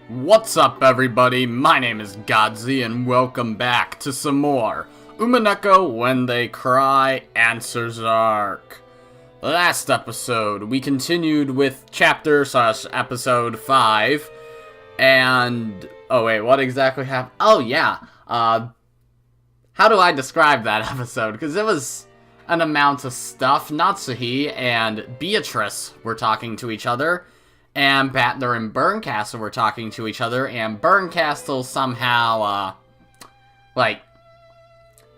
What's up, everybody? My name is Godzi, and welcome back to some more Umineko When They Cry Answers Arc. Last episode, we continued with chapter/episode 5, and... oh wait, what exactly happened? Oh yeah, how do I describe that episode? Because it was an amount of stuff. Natsuhi and Beatrice were talking to each other, and Battler and Berncastle were talking to each other, and Berncastle somehow,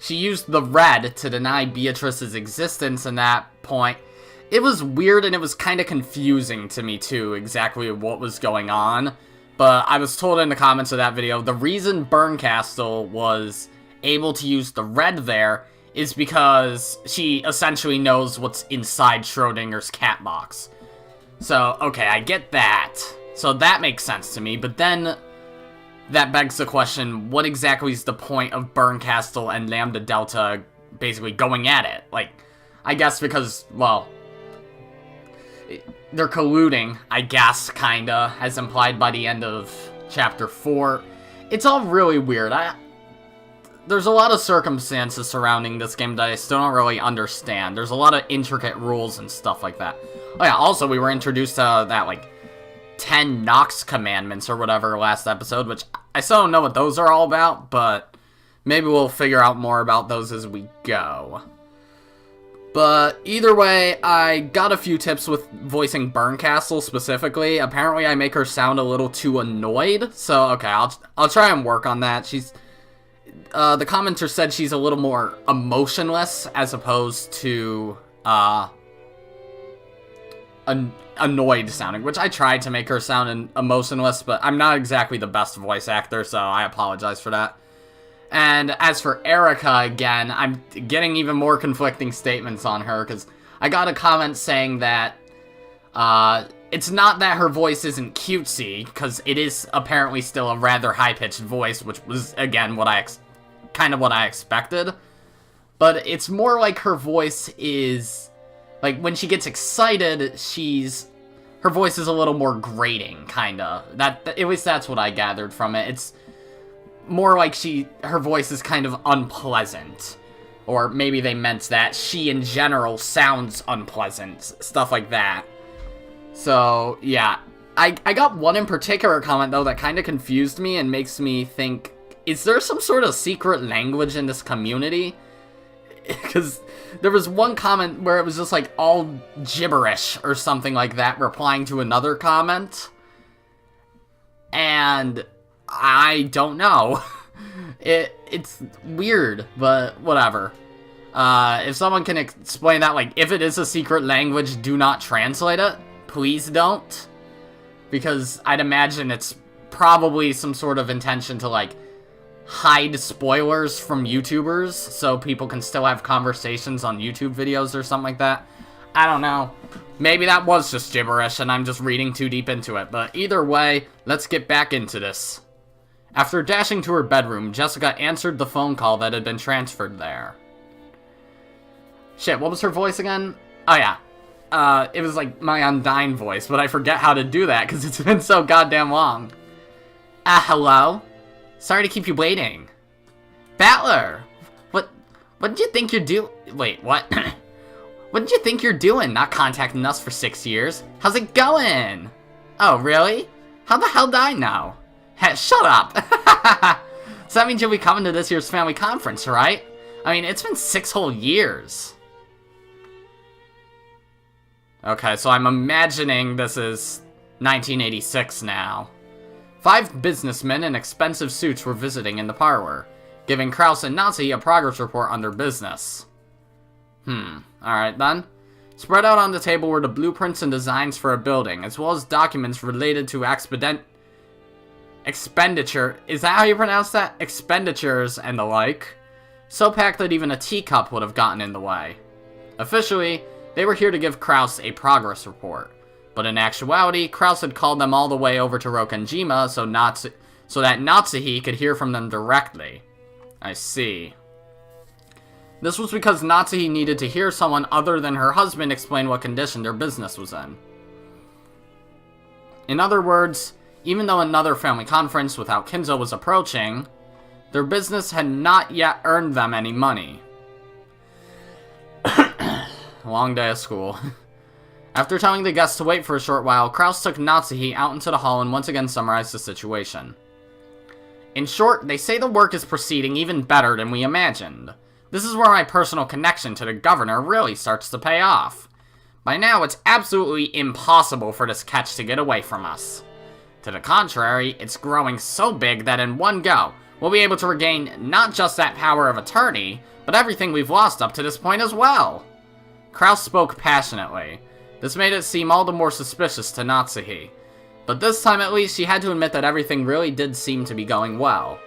she used the red to deny Beatrice's existence in that point. It was weird, and it was kind of confusing to me, too, exactly what was going on. But I was told in the comments of that video, the reason Berncastle was able to use the red there is because she essentially knows what's inside Schrodinger's cat box. So, okay, I get that. So that makes sense to me, but then that begs the question, what exactly is the point of Berncastle and Lambda Delta basically going at it? Like, I guess because, well, they're colluding, I guess, kinda, as implied by the end of Chapter 4. It's all really weird. There's a lot of circumstances surrounding this game that I still don't really understand. There's a lot of intricate rules and stuff like that. Oh yeah, also we were introduced to that, 10 Nox commandments or whatever last episode, which I still don't know what those are all about, but maybe we'll figure out more about those as we go. But either way, I got a few tips with voicing Berncastle specifically. Apparently I make her sound a little too annoyed, so okay, I'll try and work on that. The commenter said she's a little more emotionless as opposed to, annoyed sounding, which I tried to make her sound emotionless, but I'm not exactly the best voice actor, so I apologize for that. And as for Erika, again, I'm getting even more conflicting statements on her, because I got a comment saying that, it's not that her voice isn't cutesy, because it is apparently still a rather high-pitched voice, which was, again, kind of what I expected. But it's more like her voice is, when she gets excited, her voice is a little more grating, kinda. At least that's what I gathered from it. It's more like her voice is kind of unpleasant. Or maybe they meant that she in general sounds unpleasant, stuff like that. So, yeah. I got one in particular comment, though, that kind of confused me and makes me think, is there some sort of secret language in this community? Because there was one comment where it was just, all gibberish or something like that, replying to another comment. And I don't know. It's weird, but whatever. If someone can explain that, if it is a secret language, do not translate it. Please don't. Because I'd imagine it's probably some sort of intention to, hide spoilers from YouTubers so people can still have conversations on YouTube videos or something like that. I don't know. Maybe that was just gibberish and I'm just reading too deep into it, but either way, let's get back into this. After dashing to her bedroom, Jessica answered the phone call that had been transferred there. Shit, what was her voice again? Oh yeah. It was my Undyne voice, but I forget how to do that because it's been so goddamn long. Hello? Sorry to keep you waiting. Battler! What did you think you're doing? Wait, what? What did you think you're doing, not contacting us for 6 years? How's it going? Oh, really? How the hell did I know? Hey, shut up! So that means you'll be coming to this year's family conference, right? I mean, it's been 6 whole years. Okay, so I'm imagining this is 1986 now. 5 businessmen in expensive suits were visiting in the parlor, giving Kraus and Nazi a progress report on their business. Alright then. Spread out on the table were the blueprints and designs for a building, as well as documents related to expenditure. Is that how you pronounce that? Expenditures and the like. So packed that even a teacup would have gotten in the way. Officially, they were here to give Kraus a progress report. But in actuality, Kraus had called them all the way over to Rokanjima so that Natsuhi could hear from them directly. I see. This was because Natsuhi needed to hear someone other than her husband explain what condition their business was in. In other words, Even though another family conference without Kinzo was approaching, their business had not yet earned them any money. Long day of school. After telling the guests to wait for a short while, Kraus took Natsuhi out into the hall and once again summarized the situation. In short, they say the work is proceeding even better than we imagined. This is where my personal connection to the governor really starts to pay off. By now, it's absolutely impossible for this catch to get away from us. To the contrary, it's growing so big that in one go, we'll be able to regain not just that power of attorney, but everything we've lost up to this point as well. Kraus spoke passionately. This made it seem all the more suspicious to Natsuhi. But this time at least, she had to admit that everything really did seem to be going well.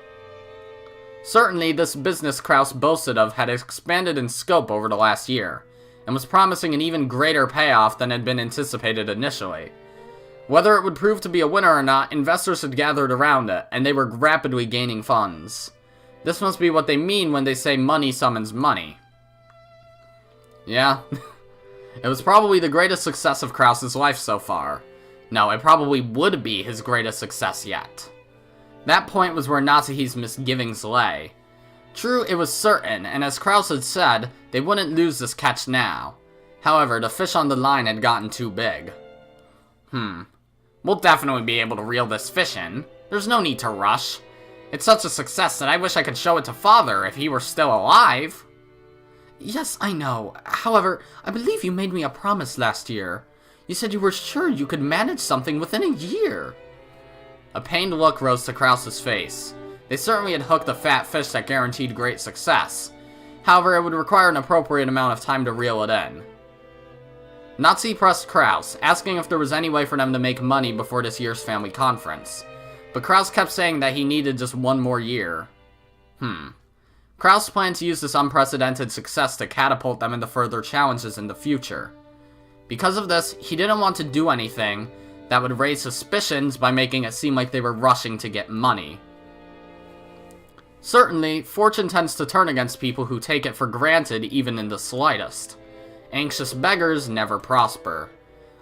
Certainly, this business Kraus boasted of had expanded in scope over the last year, and was promising an even greater payoff than had been anticipated initially. Whether it would prove to be a winner or not, investors had gathered around it, and they were rapidly gaining funds. This must be what they mean when they say money summons money. Yeah, it was probably the greatest success of Kraus's life so far. No, it probably would be his greatest success yet. That point was where Natsuhi's misgivings lay. True, it was certain, and as Kraus had said, they wouldn't lose this catch now. However, the fish on the line had gotten too big. We'll definitely be able to reel this fish in. There's no need to rush. It's such a success that I wish I could show it to Father if he were still alive. Yes, I know. However, I believe you made me a promise last year. You said you were sure you could manage something within a year. A pained look rose to Kraus's face. They certainly had hooked a fat fish that guaranteed great success. However, it would require an appropriate amount of time to reel it in. Natsuhi pressed Kraus, asking if there was any way for them to make money before this year's family conference. But Kraus kept saying that he needed just one more year. Kraus planned to use this unprecedented success to catapult them into further challenges in the future. Because of this, he didn't want to do anything that would raise suspicions by making it seem like they were rushing to get money. Certainly, fortune tends to turn against people who take it for granted even in the slightest. Anxious beggars never prosper.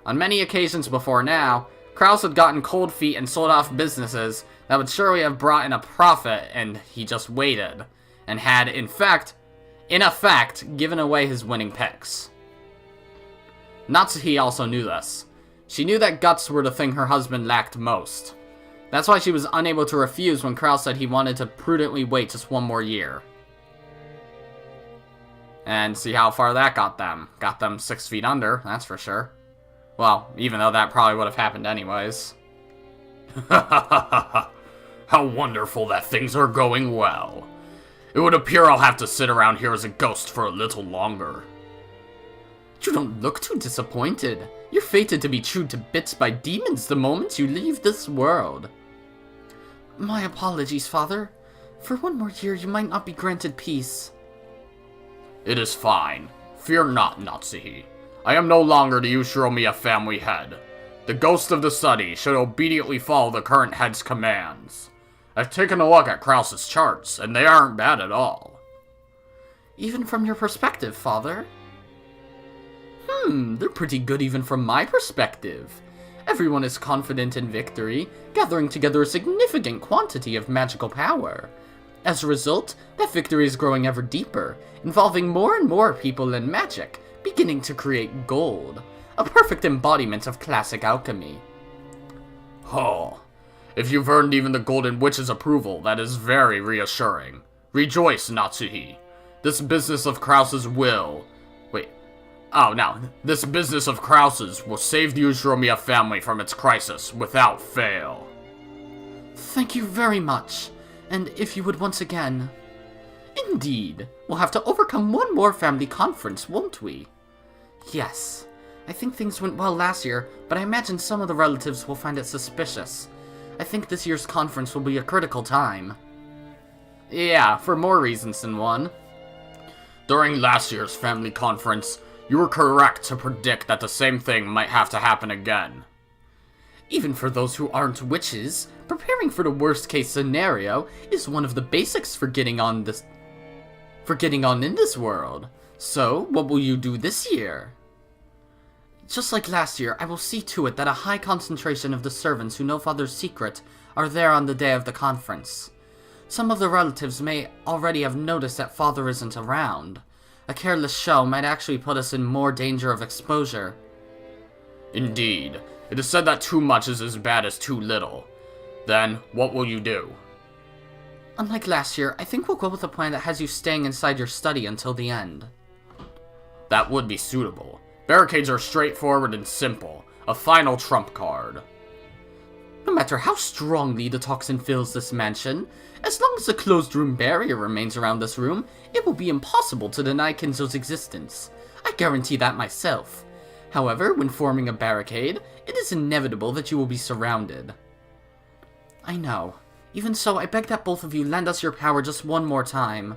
On many occasions before now, Kraus had gotten cold feet and sold off businesses that would surely have brought in a profit, and he just waited, and had, in effect, given away his winning picks. Natsuhi also knew this. She knew that guts were the thing her husband lacked most. That's why she was unable to refuse when Kraus said he wanted to prudently wait just one more year. And see how far that got them. Got them 6 feet under, that's for sure. Well, even though that probably would have happened anyways. How wonderful that things are going well. It would appear I'll have to sit around here as a ghost for a little longer. You don't look too disappointed. You're fated to be chewed to bits by demons the moment you leave this world. My apologies, Father. For one more year, you might not be granted peace. It is fine. Fear not, Natsuhi. I am no longer the Ushiromiya family head. The ghost of the study should obediently follow the current head's commands. I've taken a look at Kraus's charts, and they aren't bad at all. Even from your perspective, Father? They're pretty good even from my perspective. Everyone is confident in victory, gathering together a significant quantity of magical power. As a result, that victory is growing ever deeper, involving more and more people and magic, beginning to create gold, a perfect embodiment of classic alchemy. Oh, if you've earned even the Golden Witch's approval, that is very reassuring. Rejoice, Natsuhi. This business of Kraus's this business of Kraus's will save the Ushiromiya family from its crisis without fail. Thank you very much, and if you would once again... Indeed, we'll have to overcome one more family conference, won't we? Yes, I think things went well last year, but I imagine some of the relatives will find it suspicious. I think this year's conference will be a critical time. Yeah, for more reasons than one. During last year's family conference, you were correct to predict that the same thing might have to happen again. Even for those who aren't witches, preparing for the worst-case scenario is one of the basics for getting on in this world. So, what will you do this year? Just like last year, I will see to it that a high concentration of the servants who know Father's secret are there on the day of the conference. Some of the relatives may already have noticed that Father isn't around. A careless show might actually put us in more danger of exposure. Indeed. It is said that too much is as bad as too little. Then, what will you do? Unlike last year, I think we'll go with a plan that has you staying inside your study until the end. That would be suitable. Barricades are straightforward and simple. A final trump card. No matter how strongly the toxin fills this mansion, as long as the closed room barrier remains around this room, it will be impossible to deny Kinzo's existence. I guarantee that myself. However, when forming a barricade, it is inevitable that you will be surrounded. I know. Even so, I beg that both of you lend us your power just one more time.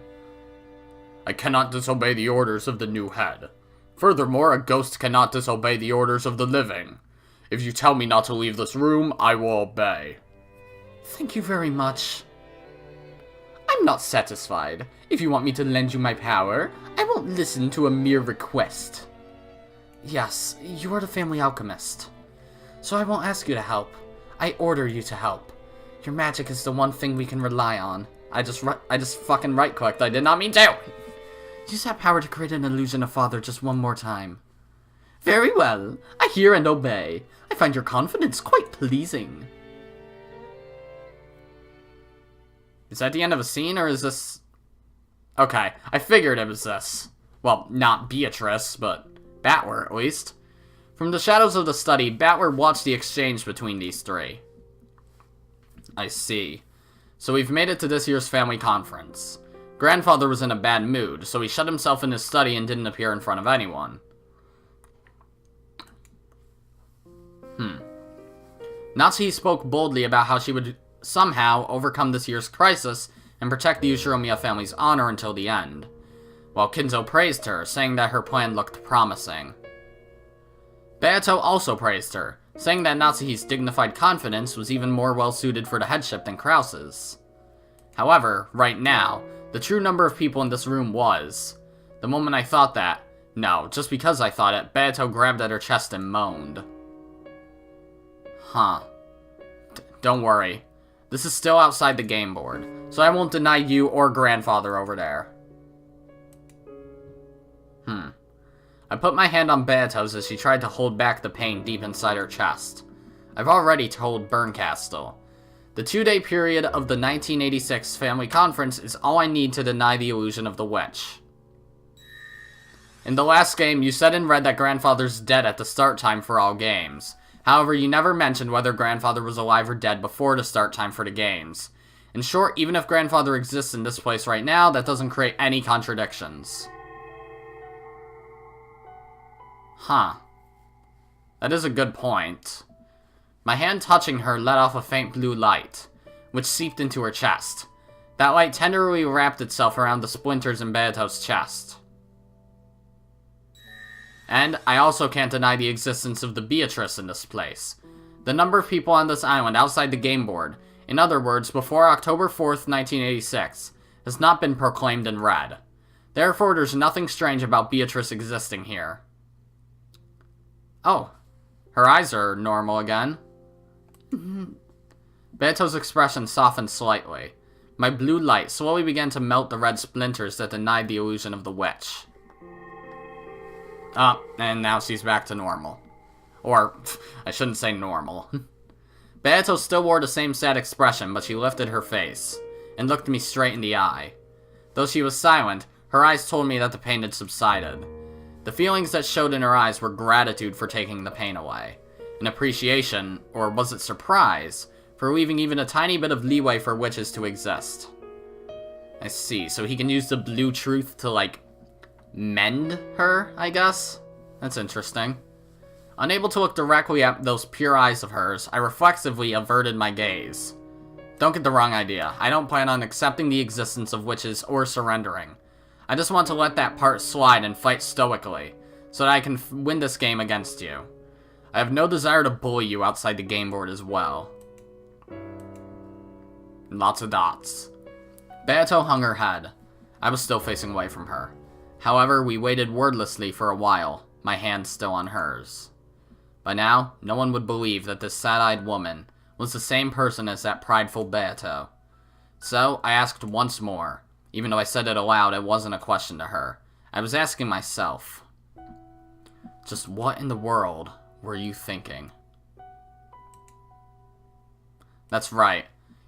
I cannot disobey the orders of the new head. Furthermore, a ghost cannot disobey the orders of the living. If you tell me not to leave this room, I will obey. Thank you very much. I'm not satisfied. If you want me to lend you my power, I won't listen to a mere request. Yes, you are the family alchemist. So I won't ask you to help. I order you to help. Your magic is the one thing we can rely on. I just fucking right-clicked. I did not mean to. Use that power to create an illusion of Father just one more time. Very well. I hear and obey. I find your confidence quite pleasing. Is that the end of a scene, or is this... Okay, I figured it was this. Well, not Beatrice, but Battler, at least. From the shadows of the study, Battler watched the exchange between these three. I see. So we've made it to this year's family conference. Grandfather was in a bad mood, so he shut himself in his study and didn't appear in front of anyone. Natsuhi spoke boldly about how she would somehow overcome this year's crisis and protect the Ushiromiya family's honor until the end, while Kinzo praised her, saying that her plan looked promising. Beato also praised her, saying that Natsuhi's dignified confidence was even more well-suited for the headship than Krause's. However, right now, the true number of people in this room was... The moment I thought that, no, just because I thought it, Beato grabbed at her chest and moaned. Huh. Don't worry. This is still outside the game board, so I won't deny you or Grandfather over there. I put my hand on Beato's as she tried to hold back the pain deep inside her chest. I've already told Berncastle. The 2-day period of the 1986 family conference is all I need to deny the illusion of the witch. In the last game, you said in red that Grandfather's dead at the start time for all games. However, you never mentioned whether Grandfather was alive or dead before the start time for the games. In short, even if Grandfather exists in this place right now, that doesn't create any contradictions. Huh. That is a good point. My hand touching her let off a faint blue light, which seeped into her chest. That light tenderly wrapped itself around the splinters in Beato's chest. And I also can't deny the existence of the Beatrice in this place. The number of people on this island outside the game board, in other words, before October 4th, 1986, has not been proclaimed in red. Therefore, there's nothing strange about Beatrice existing here. Oh, her eyes are normal again. Beato's expression softened slightly. My blue light slowly began to melt the red splinters that denied the illusion of the witch. And now she's back to normal. Or, I shouldn't say normal. Beato still wore the same sad expression, but she lifted her face, and looked me straight in the eye. Though she was silent, her eyes told me that the pain had subsided. The feelings that showed in her eyes were gratitude for taking the pain away, an appreciation, or was it surprise, for leaving even a tiny bit of leeway for witches to exist. I see, so he can use the blue truth to, like, mend her, I guess? That's interesting. Unable to look directly at those pure eyes of hers, I reflexively averted my gaze. Don't get the wrong idea. I don't plan on accepting the existence of witches or surrendering. I just want to let that part slide and fight stoically, so that I can win this game against you. I have no desire to bully you outside the game board as well. Lots of dots. Beato hung her head. I was still facing away from her. However, we waited wordlessly for a while, my hand still on hers. By now, no one would believe that this sad-eyed woman was the same person as that prideful Beato. So, I asked once more. Even though I said it aloud, it wasn't a question to her. I was asking myself, just what in the world were you thinking? That's right.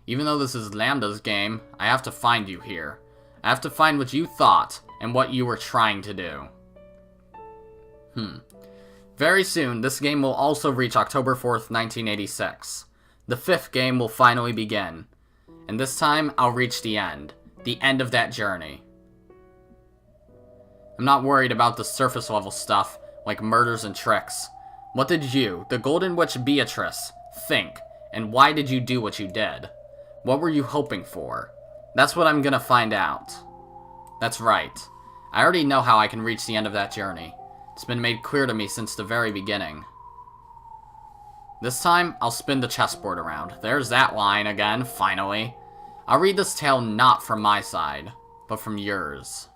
Even though this is Lambda's game, I have to find you here. I have to find what you thought and what you were trying to do. Very soon, this game will also reach October 4th, 1986. The 5th game will finally begin. And this time, I'll reach the end of that journey. I'm not worried about the surface level stuff, like murders and tricks. What did you, the Golden Witch Beatrice, think? And why did you do what you did? What were you hoping for? That's what I'm gonna find out. That's right. I already know how I can reach the end of that journey. It's been made clear to me since the very beginning. This time, I'll spin the chessboard around. There's that line again, finally. I'll read this tale not from my side, but from yours.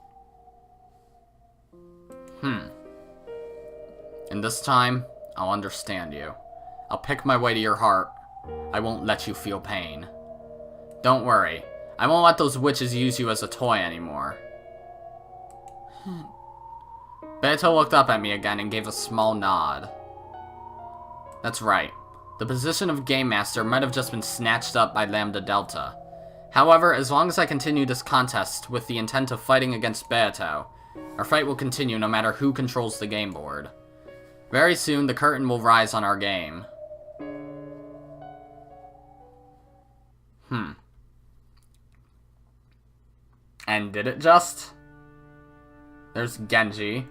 And this time, I'll understand you. I'll pick my way to your heart. I won't let you feel pain. Don't worry. I won't let those witches use you as a toy anymore. Beato looked up at me again and gave a small nod. That's right. The position of Game Master might have just been snatched up by Lambda Delta. However, as long as I continue this contest with the intent of fighting against Beato, our fight will continue no matter who controls the game board. Very soon, the curtain will rise on our game. And did it just? There's Genji.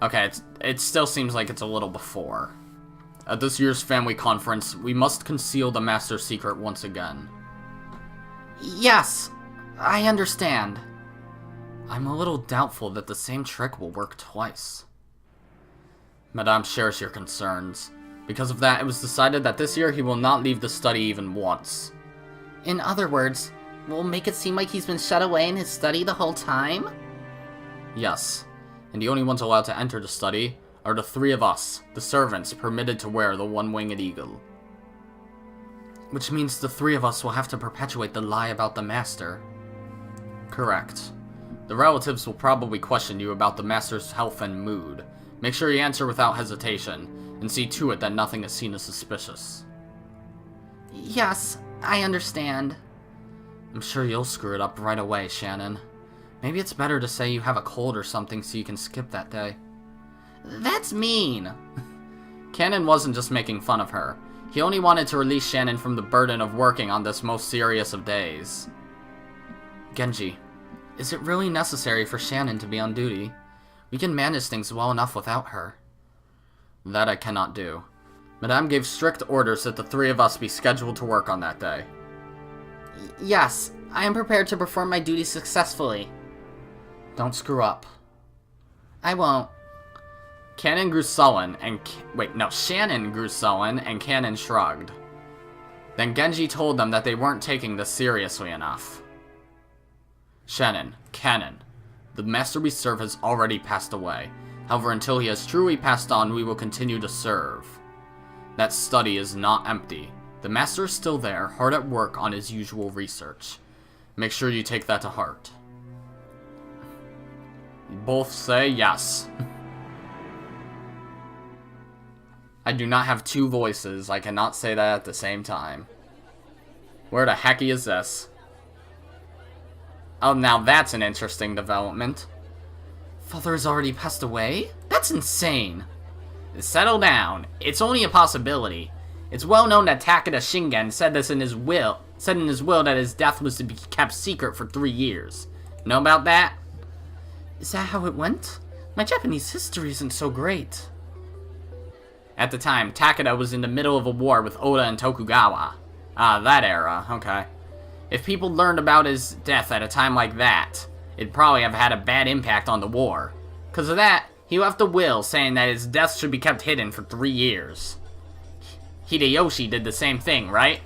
Okay, it still seems like it's a little before. At this year's family conference, we must conceal the master's secret once again. Yes, I understand. I'm a little doubtful that the same trick will work twice. Madame shares your concerns. Because of that, it was decided that this year he will not leave the study even once. In other words, we'll make it seem like he's been shut away in his study the whole time? Yes, and the only ones allowed to enter the study are the 3 of us, the servants, permitted to wear the one-winged eagle. Which means the 3 of us will have to perpetuate the lie about the master. Correct. The relatives will probably question you about the master's health and mood. Make sure you answer without hesitation, and see to it that nothing is seen as suspicious. Yes, I understand. I'm sure you'll screw it up right away, Shannon. Maybe it's better to say you have a cold or something so you can skip that day. That's mean! Cannon wasn't just making fun of her. He only wanted to release Shannon from the burden of working on this most serious of days. Genji, is it really necessary for Shannon to be on duty? We can manage things well enough without her. That I cannot do. Madame gave strict orders that the 3 of us be scheduled to work on that day. Yes, I am prepared to perform my duty successfully. Don't screw up. I won't. Shannon grew sullen and Cannon shrugged. Then Genji told them that they weren't taking this seriously enough. Shannon, Cannon, the master we serve has already passed away. However, until he has truly passed on, we will continue to serve. That study is not empty. The master is still there, hard at work on his usual research. Make sure you take that to heart. Both say yes. I do not have 2 voices. I cannot say that at the same time. Where the hecky is this? Oh, now that's an interesting development. Father has already passed away? That's insane. Settle down. It's only a possibility. It's well known that Takeda Shingen said in his will that his death was to be kept secret for 3 years. Know about that? Is that how it went? My Japanese history isn't so great. At the time, Takeda was in the middle of a war with Oda and Tokugawa. Ah, that era, okay. If people learned about his death at a time like that, it'd probably have had a bad impact on the war. Because of that, he left a will saying that his death should be kept hidden for 3 years. Hideyoshi did the same thing, right?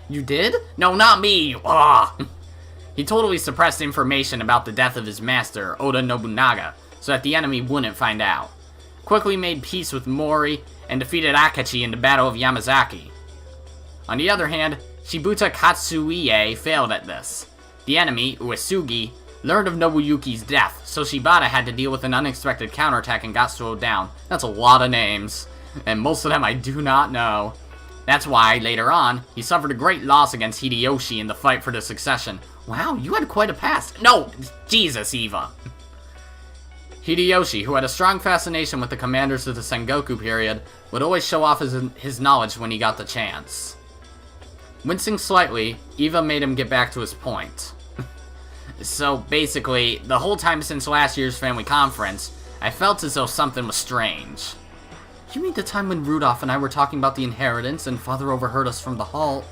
You did? No, not me! Ugh. He totally suppressed information about the death of his master, Oda Nobunaga, so that the enemy wouldn't find out. Quickly made peace with Mori, and defeated Akachi in the Battle of Yamazaki. On the other hand, Shibuta Katsuie failed at this. The enemy, Uesugi, learned of Nobuyuki's death, so Shibata had to deal with an unexpected counterattack and got slowed down. That's a lot of names, and most of them I do not know. That's why, later on, he suffered a great loss against Hideyoshi in the fight for the succession. Wow, you had quite a past. No, Jesus, Eva. Hideyoshi, who had a strong fascination with the commanders of the Sengoku period, would always show off his knowledge when he got the chance. Wincing slightly, Eva made him get back to his point. So, basically, the whole time since last year's family conference, I felt as though something was strange. You mean the time when Rudolph and I were talking about the inheritance and Father overheard us from the hall?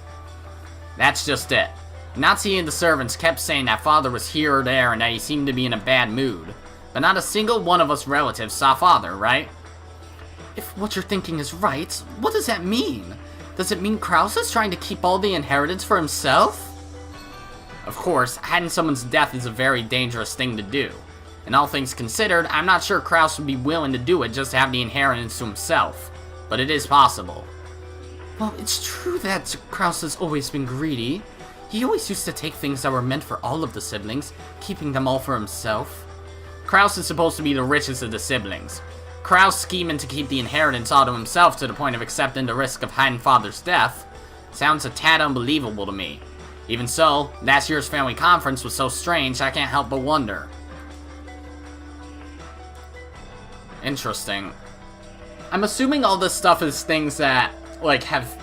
That's just it. Natsuki and the servants kept saying that Father was here or there and that he seemed to be in a bad mood. But not a single one of us relatives saw Father, right? If what you're thinking is right, what does that mean? Does it mean Krause is trying to keep all the inheritance for himself? Of course, hiding someone's death is a very dangerous thing to do. And all things considered, I'm not sure Krause would be willing to do it just to have the inheritance to himself. But it is possible. Well, it's true that Krause has always been greedy. He always used to take things that were meant for all of the siblings, keeping them all for himself. Krause is supposed to be the richest of the siblings. Krause scheming to keep the inheritance all to himself to the point of accepting the risk of hiding Father's death sounds a tad unbelievable to me. Even so, last year's family conference was so strange I can't help but wonder. Interesting. I'm assuming all this stuff is things that, like, have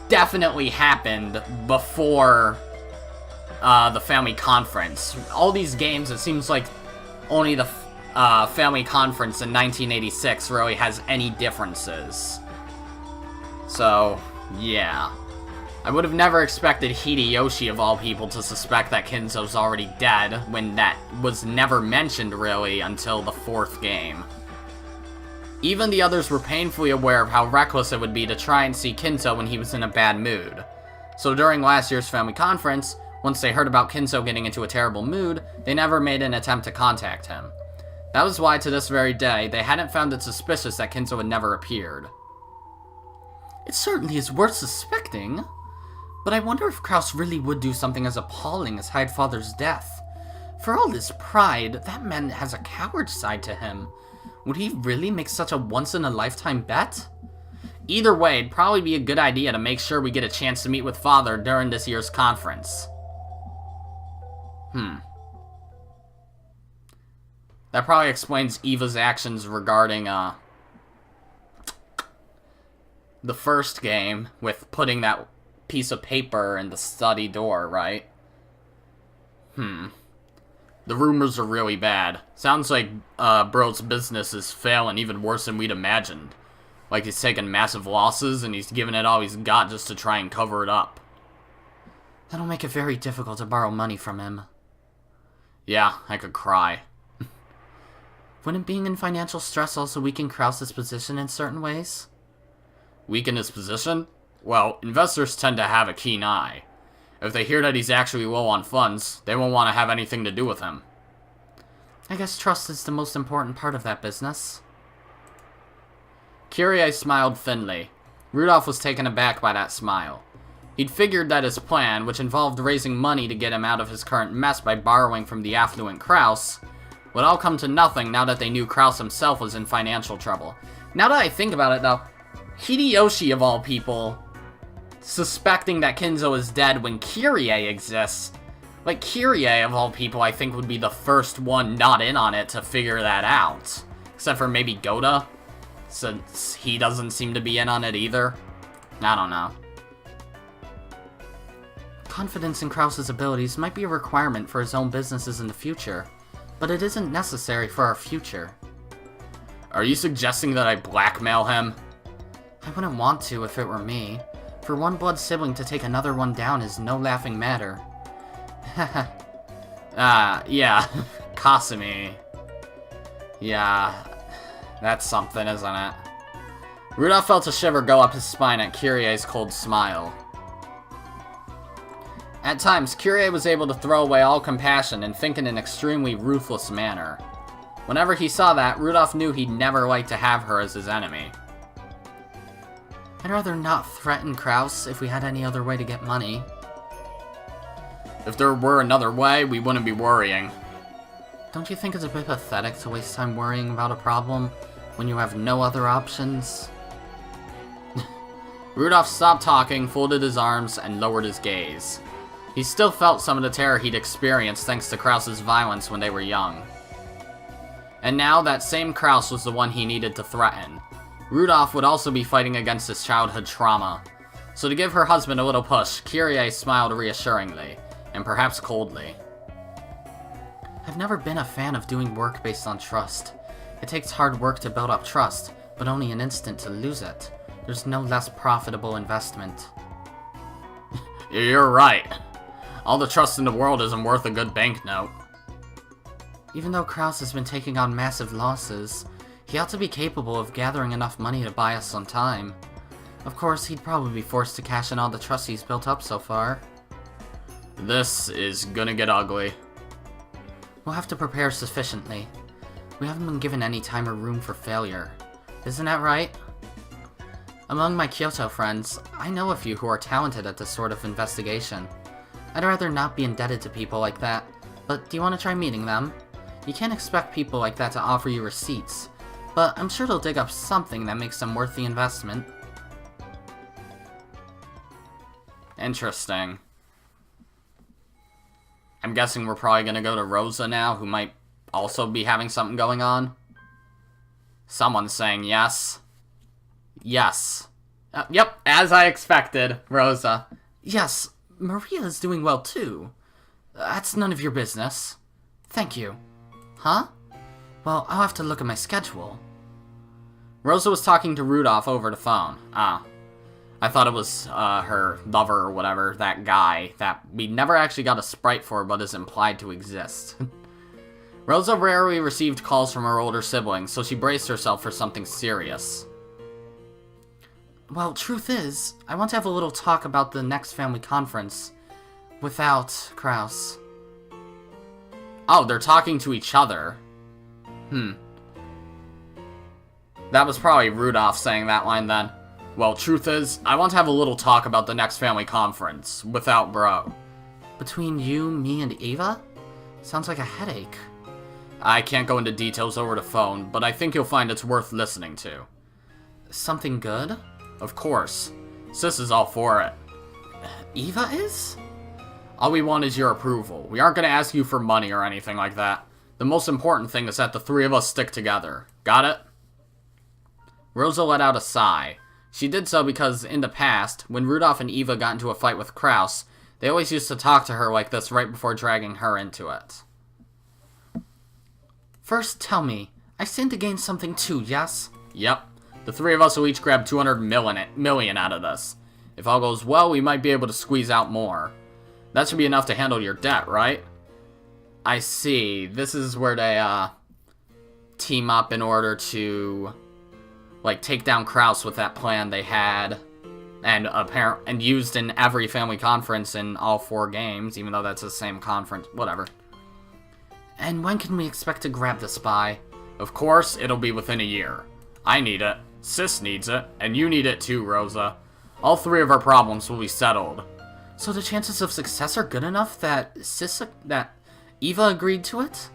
definitely happened before the family conference. All these games, it seems like only the family conference in 1986 really has any differences. So, yeah. I would have never expected Hideyoshi, of all people, to suspect that Kinzo's already dead, when that was never mentioned, really, until the 4th game. Even the others were painfully aware of how reckless it would be to try and see Kinzo when he was in a bad mood. So during last year's family conference, once they heard about Kinzo getting into a terrible mood, they never made an attempt to contact him. That was why, to this very day, they hadn't found it suspicious that Kinzo had never appeared. It certainly is worth suspecting. But I wonder if Krause really would do something as appalling as hide Father's death. For all his pride, that man has a coward side to him. Would he really make such a once-in-a-lifetime bet? Either way, it'd probably be a good idea to make sure we get a chance to meet with Father during this year's conference. That probably explains Eva's actions regarding, the first game, with putting that piece of paper in the study door, right? The rumors are really bad. Sounds like, Bro's business is failing even worse than we'd imagined. Like he's taking massive losses and he's giving it all he's got just to try and cover it up. That'll make it very difficult to borrow money from him. Yeah, I could cry. Wouldn't being in financial stress also weaken Krause's position in certain ways? Weaken his position? Well, investors tend to have a keen eye. If they hear that he's actually low on funds, they won't want to have anything to do with him. I guess trust is the most important part of that business. Kyrie smiled thinly. Rudolph was taken aback by that smile. He'd figured that his plan, which involved raising money to get him out of his current mess by borrowing from the affluent Krause, would all come to nothing now that they knew Krause himself was in financial trouble. Now that I think about it, though, Hideyoshi, of all people, suspecting that Kinzo is dead when Kyrie exists. Like, Kyrie, of all people, I think would be the first one not in on it to figure that out. Except for maybe Goda, since he doesn't seem to be in on it either. I don't know. Confidence in Krause's abilities might be a requirement for his own businesses in the future, but it isn't necessary for our future. Are you suggesting that I blackmail him? I wouldn't want to if it were me. For one blood sibling to take another one down is no laughing matter. Yeah. Kasumi. Yeah. That's something, isn't it? Rudolph felt a shiver go up his spine at Kyrie's cold smile. At times, Kyrie was able to throw away all compassion and think in an extremely ruthless manner. Whenever he saw that, Rudolph knew he'd never like to have her as his enemy. I'd rather not threaten Kraus if we had any other way to get money. If there were another way, we wouldn't be worrying. Don't you think it's a bit pathetic to waste time worrying about a problem when you have no other options? Rudolph stopped talking, folded his arms, and lowered his gaze. He still felt some of the terror he'd experienced thanks to Kraus's violence when they were young. And now, that same Kraus was the one he needed to threaten. Rudolph would also be fighting against his childhood trauma. So to give her husband a little push, Kyrie smiled reassuringly, and perhaps coldly. I've never been a fan of doing work based on trust. It takes hard work to build up trust, but only an instant to lose it. There's no less profitable investment. You're right. All the trust in the world isn't worth a good banknote. Even though Kraus has been taking on massive losses, he ought to be capable of gathering enough money to buy us some time. Of course, he'd probably be forced to cash in all the trust he's built up so far. This is gonna get ugly. We'll have to prepare sufficiently. We haven't been given any time or room for failure. Isn't that right? Among my Kyoto friends, I know a few who are talented at this sort of investigation. I'd rather not be indebted to people like that, but do you want to try meeting them? You can't expect people like that to offer you receipts, but I'm sure they'll dig up something that makes them worth the investment. Interesting. I'm guessing we're probably gonna go to Rosa now, who might also be having something going on. Someone's saying yes. Yes. Yep, as I expected, Rosa. Yes, Maria is doing well too. That's none of your business. Thank you. Huh? Well, I'll have to look at my schedule. Rosa was talking to Rudolph over the phone. I thought it was her lover or whatever, that guy, that we never actually got a sprite for but is implied to exist. Rosa rarely received calls from her older siblings, so she braced herself for something serious. Well, truth is, I want to have a little talk about the next family conference. Without Kraus. Oh, they're talking to each other. That was probably Rudolph saying that line then. Well, truth is, I want to have a little talk about the next family conference. Without Bro. Between you, me, and Eva? Sounds like a headache. I can't go into details over the phone, but I think you'll find it's worth listening to. Something good? Of course. Sis is all for it. Eva is? All we want is your approval. We aren't going to ask you for money or anything like that. The most important thing is that the three of us stick together. Got it? Rosa let out a sigh. She did so because, in the past, when Rudolph and Eva got into a fight with Kraus, they always used to talk to her like this right before dragging her into it. First, tell me, I stand to gain something too, yes? Yep. The three of us will each grab 200 million out of this. If all goes well, we might be able to squeeze out more. That should be enough to handle your debt, right? I see. This is where they, team up in order to, like, take down Kraus with that plan they had. And used in every family conference in all 4 games, even though that's the same conference. Whatever. And when can we expect to grab this by? Of course, it'll be within a year. I need it. Sis needs it. And you need it too, Rosa. All 3 of our problems will be settled. So the chances of success are good enough that Eva agreed to it?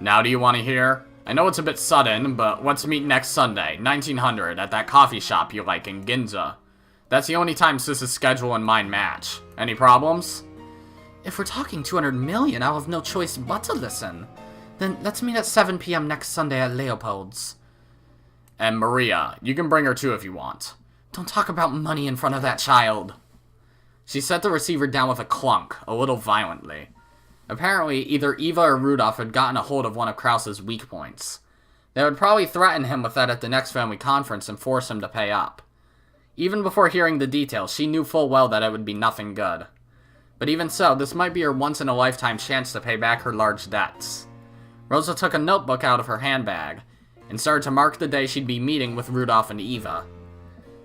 Now do you want to hear? I know it's a bit sudden, but let's meet next Sunday, 1900, at that coffee shop you like in Ginza. That's the only time Sis's schedule and mine match. Any problems? If we're talking 200 million, I'll have no choice but to listen. Then let's meet at 7 p.m. next Sunday at Leopold's. And Maria, you can bring her too if you want. Don't talk about money in front of that child. She set the receiver down with a clunk, a little violently. Apparently, either Eva or Rudolph had gotten a hold of one of Kraus's weak points. They would probably threaten him with that at the next family conference and force him to pay up. Even before hearing the details, she knew full well that it would be nothing good. But even so, this might be her once-in-a-lifetime chance to pay back her large debts. Rosa took a notebook out of her handbag, and started to mark the day she'd be meeting with Rudolph and Eva.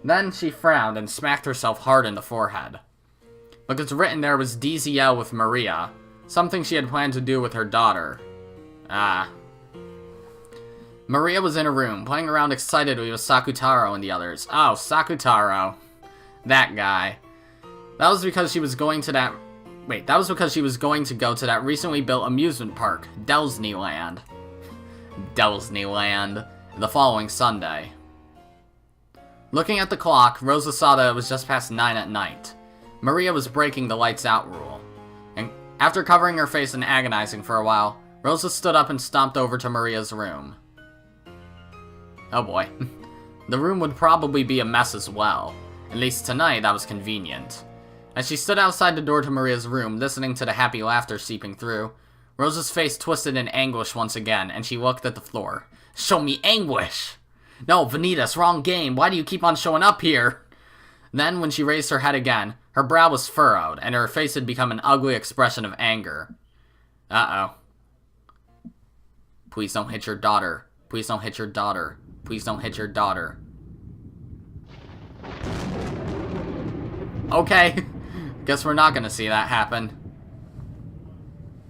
Then she frowned and smacked herself hard in the forehead. Because written there was DZL with Maria, something she had planned to do with her daughter. Maria was in her room, playing around excitedly with Sakutaro and the others. Oh, Sakutaro. That guy. That was because she was going to that... Wait, that was because she was going to go to that recently built amusement park, Delsneyland. Delsneyland. The following Sunday. Looking at the clock, Rosa saw that it was just past 9 at night. Maria was breaking the lights out rule. And after covering her face and agonizing for a while, Rosa stood up and stomped over to Maria's room. Oh boy. The room would probably be a mess as well. At least tonight, that was convenient. As she stood outside the door to Maria's room, listening to the happy laughter seeping through, Rosa's face twisted in anguish once again, and she looked at the floor. Show me anguish! No, Vanitas, wrong game. Why do you keep on showing up here? Then, when she raised her head again, her brow was furrowed, and her face had become an ugly expression of anger. Uh-oh. Please don't hit your daughter. Please don't hit your daughter. Please don't hit your daughter. Okay. Guess we're not gonna see that happen.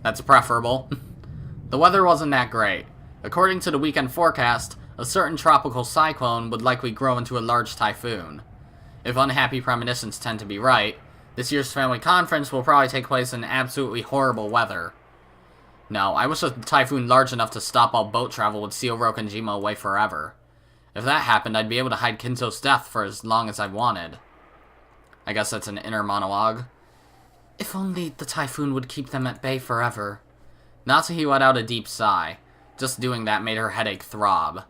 That's preferable. The weather wasn't that great. According to the weekend forecast, a certain tropical cyclone would likely grow into a large typhoon. If unhappy premonitions tend to be right, this year's family conference will probably take place in absolutely horrible weather. No, I wish a typhoon large enough to stop all boat travel would seal Rokanjima away forever. If that happened, I'd be able to hide Kinto's death for as long as I wanted. I guess that's an inner monologue. If only the typhoon would keep them at bay forever. Natsuhi let out a deep sigh. Just doing that made her headache throb.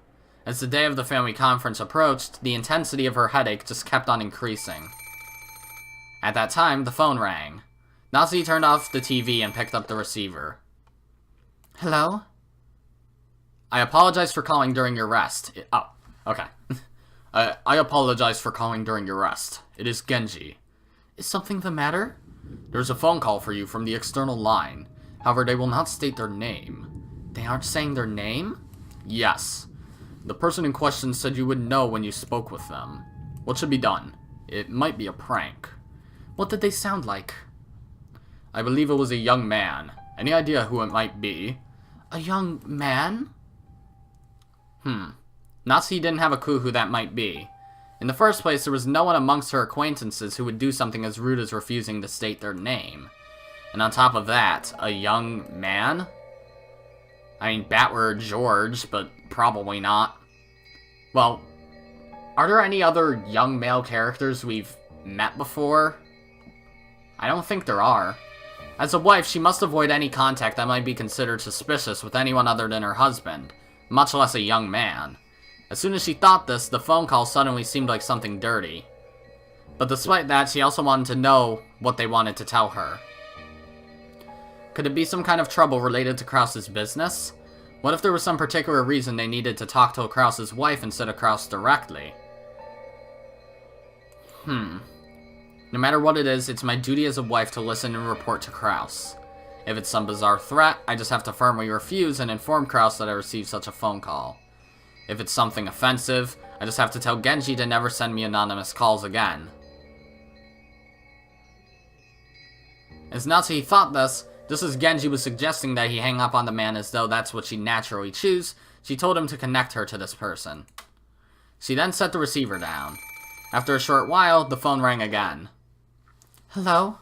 As the day of the family conference approached, the intensity of her headache just kept on increasing. At that time, the phone rang. Natsuhi turned off the TV and picked up the receiver. Hello? I apologize for calling during your rest. Oh, okay. I apologize for calling during your rest. It is Genji. Is something the matter? There's a phone call for you from the external line. However, they will not state their name. They aren't saying their name? Yes. The person in question said you would know when you spoke with them. What should be done? It might be a prank. What did they sound like? I believe it was a young man. Any idea who it might be? A young man? Natsuhi didn't have a clue who that might be. In the first place, there was no one amongst her acquaintances who would do something as rude as refusing to state their name. And on top of that, a young man? I mean, Battler George, but probably not. Well, are there any other young male characters we've met before? I don't think there are. As a wife, she must avoid any contact that might be considered suspicious with anyone other than her husband, much less a young man. As soon as she thought this, the phone call suddenly seemed like something dirty. But despite that, she also wanted to know what they wanted to tell her. Could it be some kind of trouble related to Krause's business? What if there was some particular reason they needed to talk to Krause's wife instead of Krause directly? No matter what it is, it's my duty as a wife to listen and report to Krause. If it's some bizarre threat, I just have to firmly refuse and inform Krause that I received such a phone call. If it's something offensive, I just have to tell Genji to never send me anonymous calls again. As Natsuhi thought this, just as Genji was suggesting that he hang up on the man as though that's what she'd naturally choose, she told him to connect her to this person. She then set the receiver down. After a short while, the phone rang again. Hello?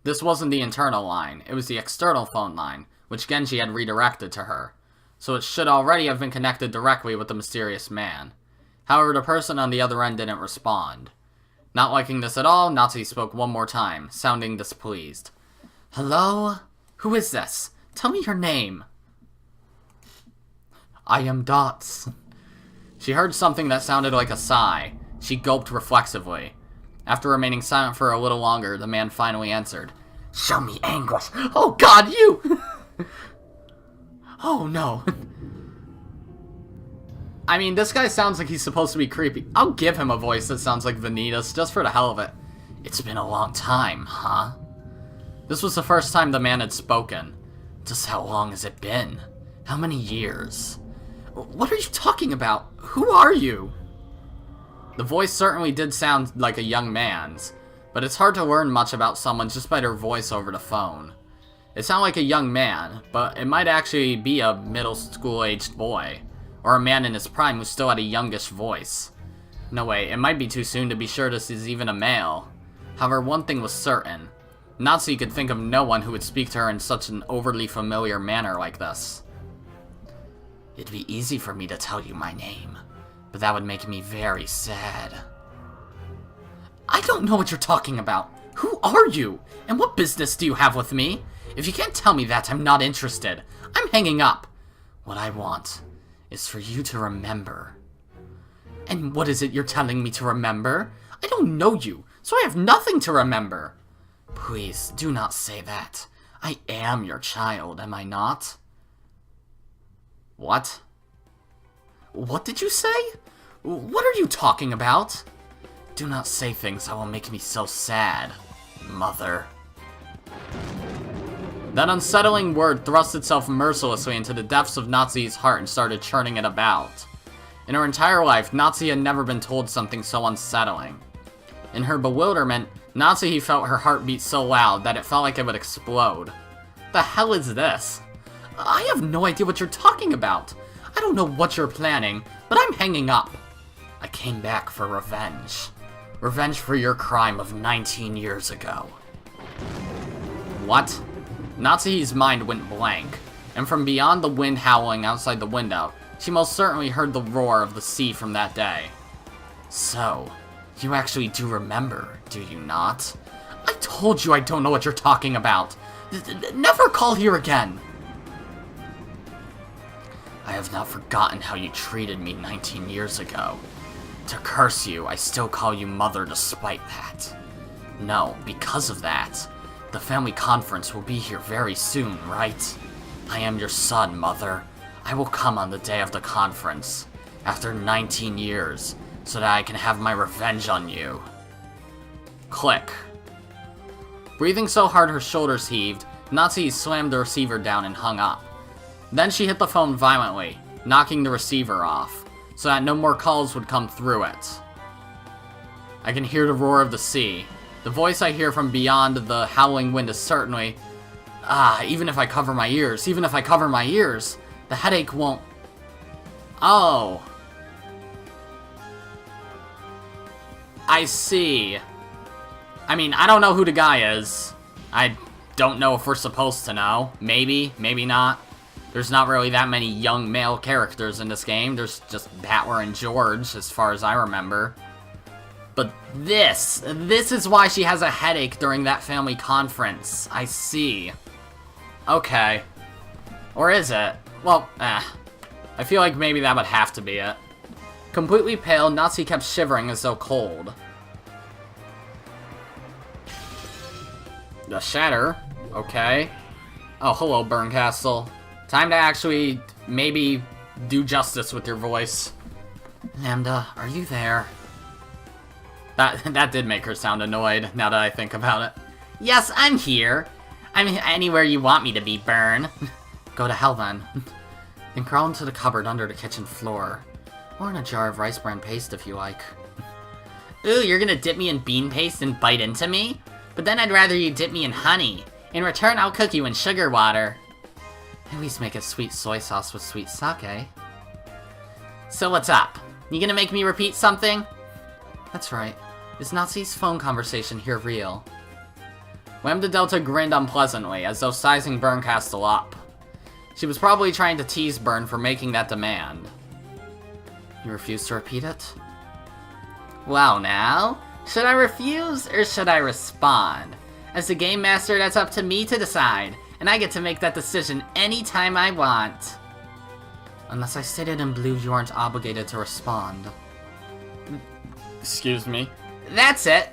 This wasn't the internal line, it was the external phone line, which Genji had redirected to her, so it should already have been connected directly with the mysterious man. However, the person on the other end didn't respond. Not liking this at all, Natsuhi spoke one more time, sounding displeased. Hello? Who is this? Tell me your name. I am Dots. She heard something that sounded like a sigh. She gulped reflexively. After remaining silent for a little longer, the man finally answered. Show me anguish. Oh God, you! Oh no. I mean, this guy sounds like he's supposed to be creepy. I'll give him a voice that sounds like Vanitas, just for the hell of it. It's been a long time, huh? This was the first time the man had spoken. Just how long has it been? How many years? What are you talking about? Who are you? The voice certainly did sound like a young man's, but it's hard to learn much about someone just by their voice over the phone. It sounded like a young man, but it might actually be a middle school-aged boy. Or a man in his prime who still had a youngish voice. No way, it might be too soon to be sure this is even a male. However, one thing was certain. Natsuki could think of no one who would speak to her in such an overly familiar manner like this. It'd be easy for me to tell you my name, but that would make me very sad. I don't know what you're talking about. Who are you? And what business do you have with me? If you can't tell me that, I'm not interested. I'm hanging up. What I want is for you to remember. And what is it you're telling me to remember? I don't know you, so I have nothing to remember. Please, do not say that. I am your child, am I not? What? What did you say? What are you talking about? Do not say things that will make me so sad, Mother. That unsettling word thrust itself mercilessly into the depths of Natsuki's heart and started churning it about. In her entire life, Natsuki had never been told something so unsettling. In her bewilderment, Natsuki felt her heart beat so loud that it felt like it would explode. The hell is this? I have no idea what you're talking about. I don't know what you're planning, but I'm hanging up. I came back for revenge. Revenge for your crime of 19 years ago. What? Natsuki's mind went blank, and from beyond the wind howling outside the window, she most certainly heard the roar of the sea from that day. So, you actually do remember, do you not? I told you I don't know what you're talking about. Never call here again. I have not forgotten how you treated me 19 years ago. To curse you, I still call you Mother despite that. No, because of that. The family conference will be here very soon, right? I am your son, Mother. I will come on the day of the conference, after 19 years, so that I can have my revenge on you. Click. Breathing so hard her shoulders heaved, Natsuki slammed the receiver down and hung up. Then she hit the phone violently, knocking the receiver off, so that no more calls would come through it. I can hear the roar of the sea. The voice I hear from beyond the howling wind is certainly... even if I cover my ears, the headache won't... Oh. I see. I mean, I don't know who the guy is. I don't know if we're supposed to know. Maybe, maybe not. There's not really that many young male characters in this game. There's just Battler and George, as far as I remember. But this is why she has a headache during that family conference. I see. Okay. Or is it? Well, I feel like maybe that would have to be it. Completely pale, Natsuki kept shivering as though cold. The Shatter. Okay. Oh, hello, Burncastle. Time to actually maybe do justice with your voice. Lambda, are you there? That did make her sound annoyed, now that I think about it. Yes, I'm here. I'm anywhere you want me to be, Burn. Go to hell, then. Then crawl into the cupboard under the kitchen floor. Or in a jar of rice bran paste, if you like. Ooh, you're gonna dip me in bean paste and bite into me? But then I'd rather you dip me in honey. In return, I'll cook you in sugar water. At least make a sweet soy sauce with sweet sake. So what's up? You gonna make me repeat something? That's right. Is Natsuki's phone conversation here real? Lambda Delta grinned unpleasantly, as though sizing Burncastle up. She was probably trying to tease Burn for making that demand. You refuse to repeat it? Well now, should I refuse or should I respond? As the Game Master, that's up to me to decide, and I get to make that decision anytime I want. Unless I stated in blue, you aren't obligated to respond. Excuse me? That's it.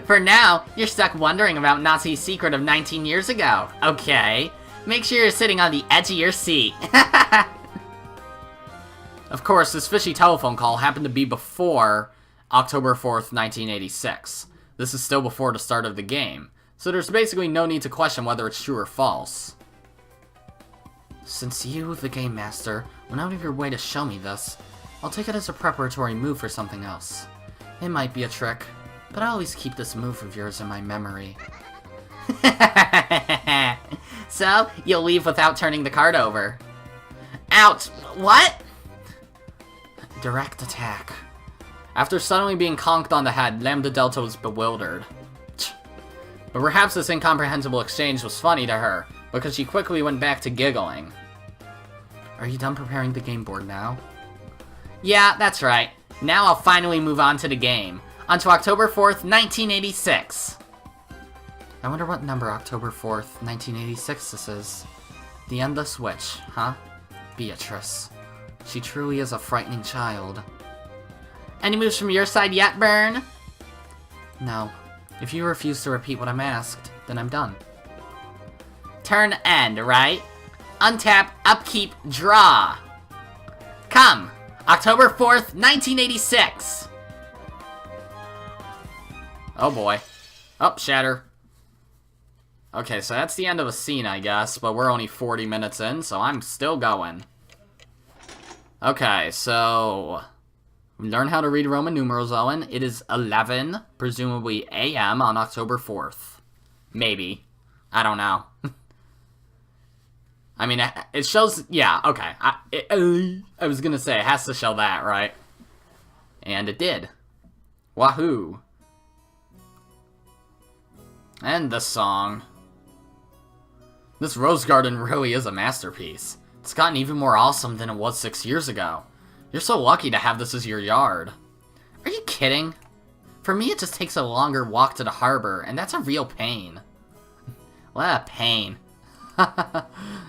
For now, you're stuck wondering about Natsuki's secret of 19 years ago. Okay. Make sure you're sitting on the edge of your seat. Of course, this fishy telephone call happened to be before October 4th, 1986. This is still before the start of the game, so there's basically no need to question whether it's true or false. Since you, the Game Master, went out of your way to show me this, I'll take it as a preparatory move for something else. It might be a trick, but I always keep this move of yours in my memory. So, you'll leave without turning the card over. Ouch! What? Direct attack. After suddenly being conked on the head, Lambda Delta was bewildered. But perhaps this incomprehensible exchange was funny to her, because she quickly went back to giggling. Are you done preparing the game board now? Yeah, that's right. Now I'll finally move on to the game. On to October 4th, 1986. I wonder what number October 4th, 1986 this is. The Endless Witch, huh? Beatrice. She truly is a frightening child. Any moves from your side yet, Burn? No. If you refuse to repeat what I'm asked, then I'm done. Turn end, right? Untap, upkeep, draw. Come! October 4th, 1986! Oh boy. Up, Shatter. Okay, so that's the end of a scene, I guess, but we're only 40 minutes in, so I'm still going. Okay, so... learn how to read Roman numerals, Owen. It is 11, presumably a.m. on October 4th. Maybe. I don't know. I mean, it shows... yeah, okay. I was gonna say, it has to show that, right? And it did. Wahoo. And the song. This rose garden really is a masterpiece. It's gotten even more awesome than it was 6 years ago. You're so lucky to have this as your yard. Are you kidding? For me, it just takes a longer walk to the harbor, and that's a real pain. What a pain.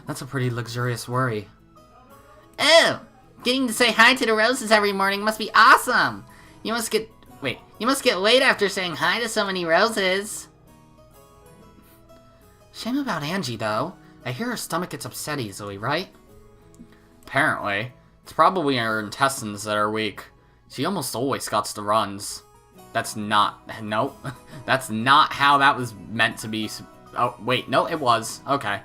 That's a pretty luxurious worry. Oh! Getting to say hi to the roses every morning must be awesome! You must get laid after saying hi to so many roses. Shame about Angie, though. I hear her stomach gets upset easily, right? Apparently. It's probably her intestines that are weak. She almost always got the runs. That's not... nope. That's not how that was meant to be... oh, wait. No, it was. Okay.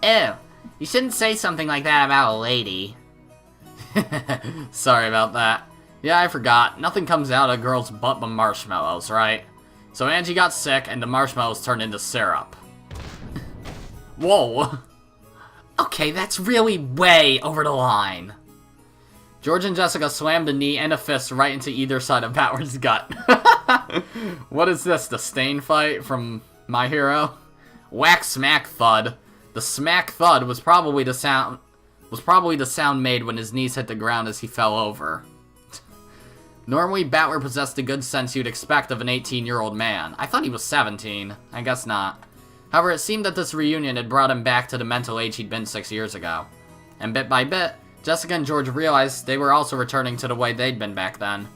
Ew. You shouldn't say something like that about a lady. Sorry about that. Yeah, I forgot. Nothing comes out of a girl's butt but marshmallows, right? So Angie got sick, and the marshmallows turned into syrup. Whoa. Okay, that's really way over the line. George and Jessica slammed a knee and a fist right into either side of Battler's gut. What is this, the stain fight from My Hero? Whack, smack, thud. The smack thud was probably the sound made when his knees hit the ground as he fell over. Normally, Battler possessed the good sense you'd expect of an 18-year-old man. I thought he was 17. I guess not. However, it seemed that this reunion had brought him back to the mental age he'd been 6 years ago. And bit by bit, Jessica and George realized they were also returning to the way they'd been back then.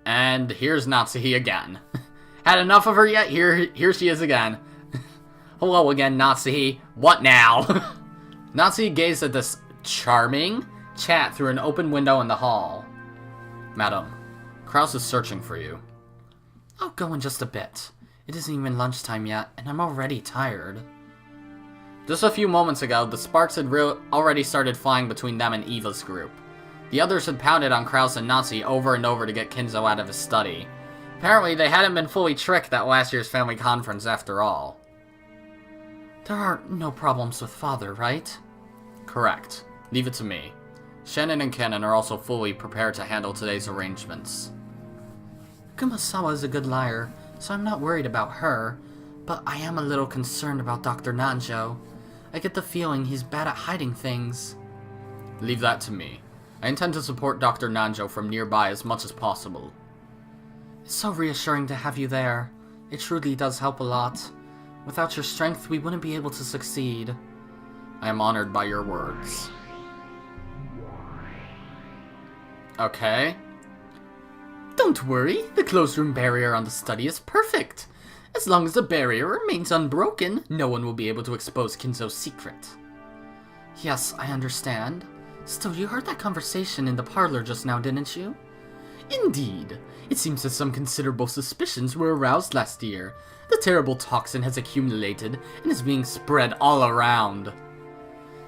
And here's Natsuhi again. Had enough of her yet? Here she is again. Hello again, Natsuhi. What now? Natsuhi gazed at this charming chat through an open window in the hall. Madam, Kraus is searching for you. I'll go in just a bit. It isn't even lunchtime yet, and I'm already tired. Just a few moments ago, the sparks had already started flying between them and Eva's group. The others had pounded on Kraus and Natsuhi over and over to get Kinzo out of his study. Apparently, they hadn't been fully tricked at last year's family conference after all. There are no problems with Father, right? Correct. Leave it to me. Shannon and Cannon are also fully prepared to handle today's arrangements. Kumasawa is a good liar, so I'm not worried about her, but I am a little concerned about Dr. Nanjo. I get the feeling he's bad at hiding things. Leave that to me. I intend to support Dr. Nanjo from nearby as much as possible. It's so reassuring to have you there. It truly does help a lot. Without your strength, we wouldn't be able to succeed. I am honored by your words. Okay. Don't worry, the closed room barrier on the study is perfect. As long as the barrier remains unbroken, no one will be able to expose Kinzo's secret. Yes, I understand. Still, you heard that conversation in the parlor just now, didn't you? Indeed. It seems that some considerable suspicions were aroused last year. The terrible toxin has accumulated and is being spread all around.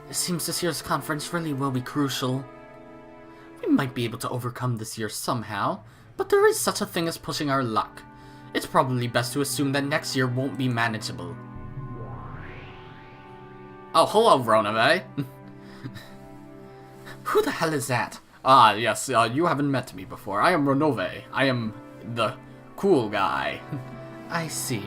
It seems this year's conference really will be crucial. We might be able to overcome this year somehow, but there is such a thing as pushing our luck. It's probably best to assume that next year won't be manageable. Oh, hello, Ronove. Who the hell is that? Ah, yes, you haven't met me before. I am Ronove. I am the cool guy. I see.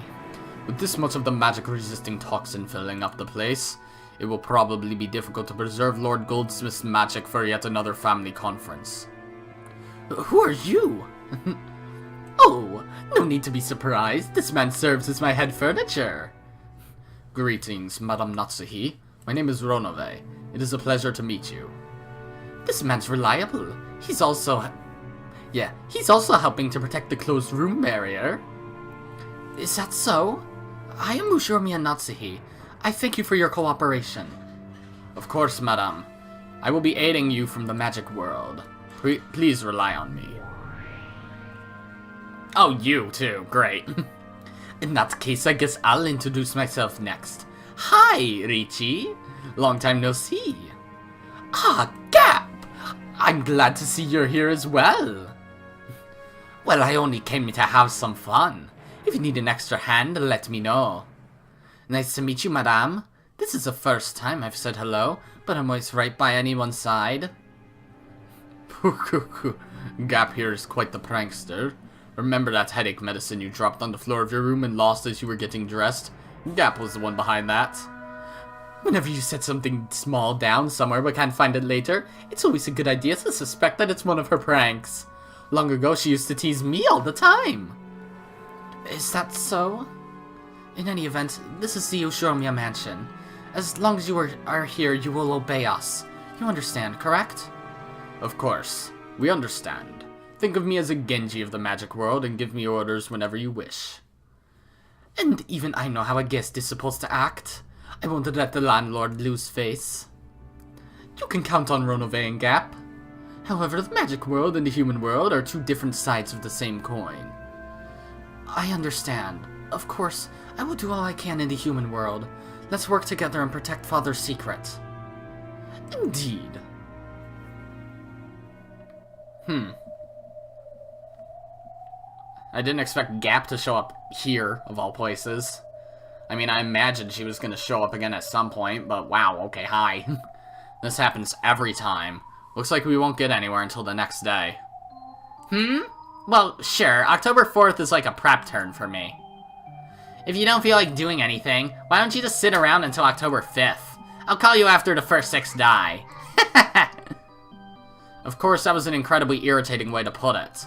With this much of the magic-resisting toxin filling up the place, it will probably be difficult to preserve Lord Goldsmith's magic for yet another family conference. Who are you? Oh, no need to be surprised. This man serves as my head furniture. Greetings, Madame Natsuhi. My name is Ronove. It is a pleasure to meet you. This man's reliable. He's also helping to protect the closed room barrier. Is that so? I am Ushiromiya Natsuhi. I thank you for your cooperation. Of course, madame. I will be aiding you from the magic world. Please rely on me. Oh, you too. Great. In that case, I guess I'll introduce myself next. Hi, Richie. Long time no see. Ah, Gap! I'm glad to see you're here as well. Well, I only came to have some fun. If you need an extra hand, let me know. Nice to meet you, madame. This is the first time I've said hello, but I'm always right by anyone's side. Gap here is quite the prankster. Remember that headache medicine you dropped on the floor of your room and lost as you were getting dressed? Gap was the one behind that. Whenever you set something small down somewhere but can't find it later, it's always a good idea to suspect that it's one of her pranks. Long ago, she used to tease me all the time. Is that so? In any event, this is the Ushiromiya mansion. As long as you are here, you will obey us. You understand, correct? Of course. We understand. Think of me as a Genji of the magic world and give me orders whenever you wish. And even I know how a guest is supposed to act. I won't let the landlord lose face. You can count on Ronove and Gap. However, the magic world and the human world are two different sides of the same coin. I understand. Of course, I will do all I can in the human world. Let's work together and protect Father's secret. Indeed. I didn't expect Gap to show up here, of all places. I mean, I imagined she was going to show up again at some point, but wow, okay, hi. This happens every time. Looks like we won't get anywhere until the next day. Well, sure, October 4th is like a prep turn for me. If you don't feel like doing anything, why don't you just sit around until October 5th? I'll call you after the first 6 die. Of course, that was an incredibly irritating way to put it.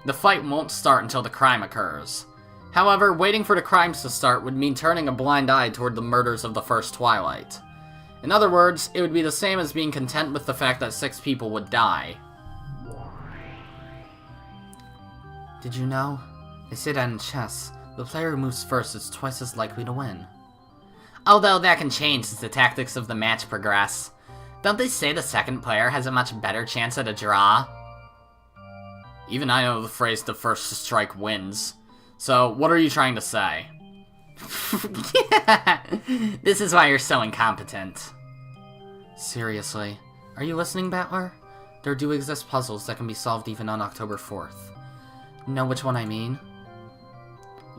The fight won't start until the crime occurs. However, waiting for the crimes to start would mean turning a blind eye toward the murders of the first Twilight. In other words, it would be the same as being content with the fact that 6 people would die. Did you know? They say that in chess, the player who moves first is twice as likely to win. Although that can change as the tactics of the match progress. Don't they say the second player has a much better chance at a draw? Even I know the phrase "the first to strike wins." So, what are you trying to say? This is why you're so incompetent. Seriously, are you listening, Battler? There do exist puzzles that can be solved even on October 4th. Know which one I mean?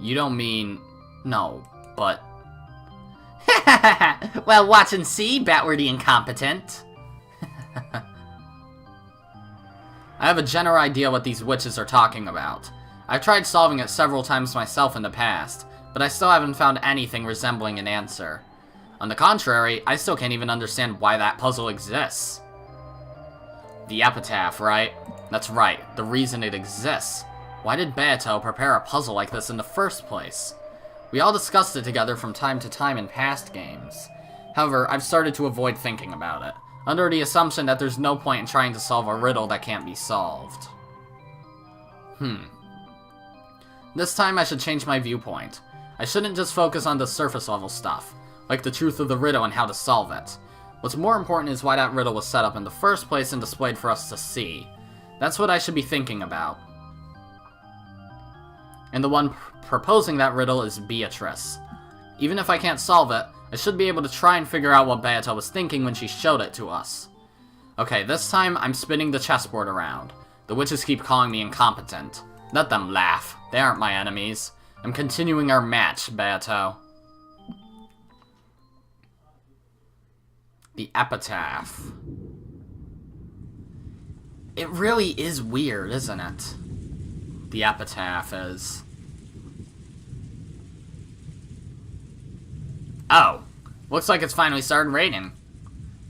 You don't mean... no, but... Well, watch and see, Battler the incompetent. I have a general idea what these witches are talking about. I've tried solving it several times myself in the past, but I still haven't found anything resembling an answer. On the contrary, I still can't even understand why that puzzle exists. The epitaph, right? That's right, the reason it exists. Why did Beato prepare a puzzle like this in the first place? We all discussed it together from time to time in past games. However, I've started to avoid thinking about it, under the assumption that there's no point in trying to solve a riddle that can't be solved. This time I should change my viewpoint. I shouldn't just focus on the surface level stuff, like the truth of the riddle and how to solve it. What's more important is why that riddle was set up in the first place and displayed for us to see. That's what I should be thinking about. And the one proposing that riddle is Beatrice. Even if I can't solve it, I should be able to try and figure out what Beato was thinking when she showed it to us. Okay, this time I'm spinning the chessboard around. The witches keep calling me incompetent. Let them laugh. They aren't my enemies. I'm continuing our match, Beato. The epitaph. It really is weird, isn't it? The epitaph is... Oh, looks like it's finally started raining.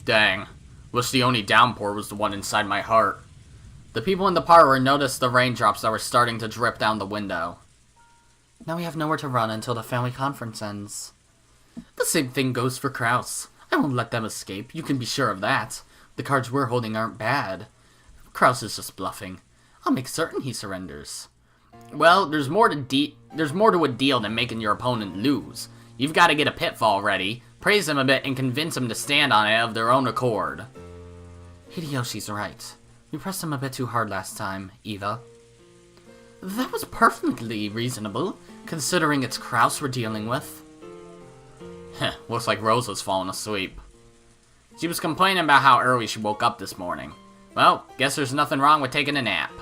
Dang, wish the only downpour was the one inside my heart. The people in the parlor noticed the raindrops that were starting to drip down the window. Now we have nowhere to run until the family conference ends. The same thing goes for Kraus. I won't let them escape, you can be sure of that. The cards we're holding aren't bad. Kraus is just bluffing. I'll make certain he surrenders. Well, there's more to a deal than making your opponent lose. You've got to get a pitfall ready, praise him a bit, and convince him to stand on it of their own accord. Hideyoshi's right. We pressed him a bit too hard last time, Eva. That was perfectly reasonable, considering it's Kraus we're dealing with. Heh, looks like Rosa's fallen asleep. She was complaining about how early she woke up this morning. Well, guess there's nothing wrong with taking a nap.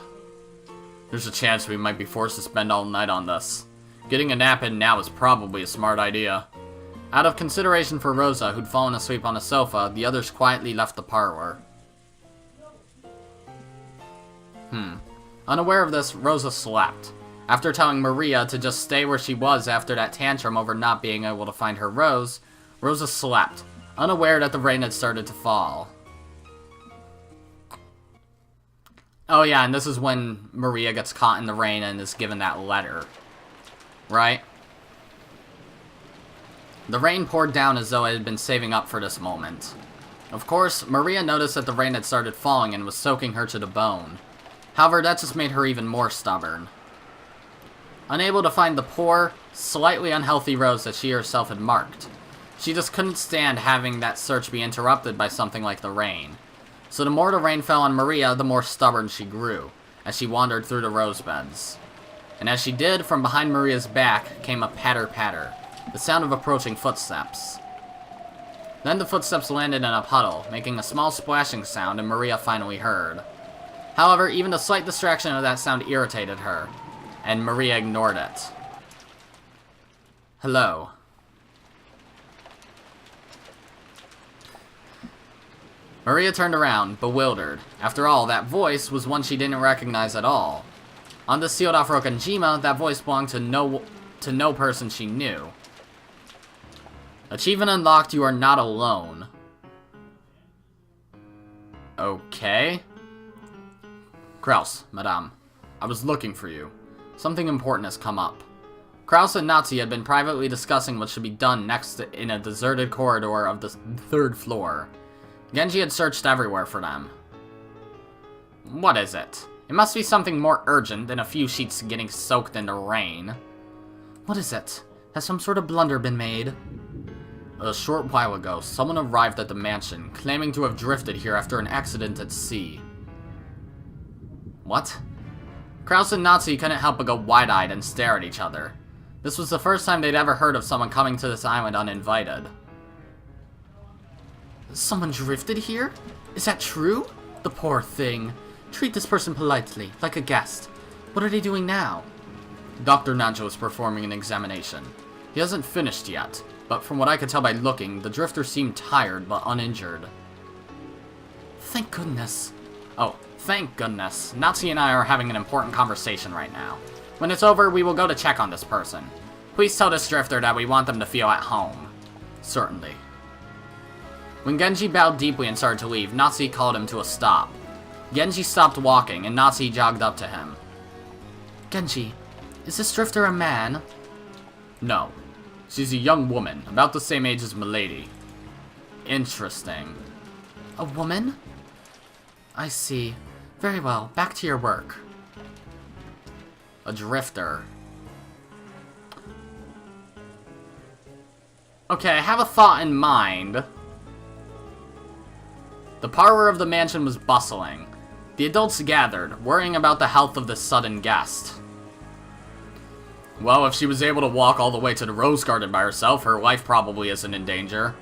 There's a chance we might be forced to spend all night on this. Getting a nap in now is probably a smart idea. Out of consideration for Rosa, who'd fallen asleep on a sofa, the others quietly left the parlor. Unaware of this, Rosa slept. After telling Maria to just stay where she was after that tantrum over not being able to find her rose, Rosa slept, unaware that the rain had started to fall. Oh yeah, and this is when Maria gets caught in the rain and is given that letter. Right? The rain poured down as though it had been saving up for this moment. Of course, Maria noticed that the rain had started falling and was soaking her to the bone. However, that just made her even more stubborn. Unable to find the poor, slightly unhealthy rose that she herself had marked, she just couldn't stand having that search be interrupted by something like the rain. So the more the rain fell on Maria, the more stubborn she grew, as she wandered through the rose beds. And as she did, from behind Maria's back came a patter-patter, the sound of approaching footsteps. Then the footsteps landed in a puddle, making a small splashing sound, and Maria finally heard. However, even the slight distraction of that sound irritated her, and Maria ignored it. Hello. Maria turned around, bewildered. After all, that voice was one she didn't recognize at all. On the sealed-off Rokanjima, that voice belonged to no person she knew. Achievement unlocked, you are not alone. Okay. Kraus, madame. I was looking for you. Something important has come up. Kraus and Natsu had been privately discussing what should be done next in a deserted corridor of the 3rd floor. Genji had searched everywhere for them. What is it? It must be something more urgent than a few sheets getting soaked in the rain. What is it? Has some sort of blunder been made? A short while ago, someone arrived at the mansion, claiming to have drifted here after an accident at sea. What? Kraus and Natsu couldn't help but go wide-eyed and stare at each other. This was the first time they'd ever heard of someone coming to this island uninvited. Someone drifted here? Is that true? The poor thing. Treat this person politely, like a guest. What are they doing now? Dr. Nanjo is performing an examination. He hasn't finished yet, but from what I could tell by looking, the drifter seemed tired but uninjured. Thank goodness. Oh, thank goodness. Natsu and I are having an important conversation right now. When it's over, we will go to check on this person. Please tell this drifter that we want them to feel at home. Certainly. When Genji bowed deeply and started to leave, Natsu called him to a stop. Genji stopped walking, and Natsu jogged up to him. Genji, is this drifter a man? No. She's a young woman, about the same age as Milady. Interesting. A woman? I see. Very well, back to your work. A drifter. Okay, I have a thought in mind. The parlor of the mansion was bustling. The adults gathered, worrying about the health of this sudden guest. Well, if she was able to walk all the way to the rose garden by herself, her life probably isn't in danger.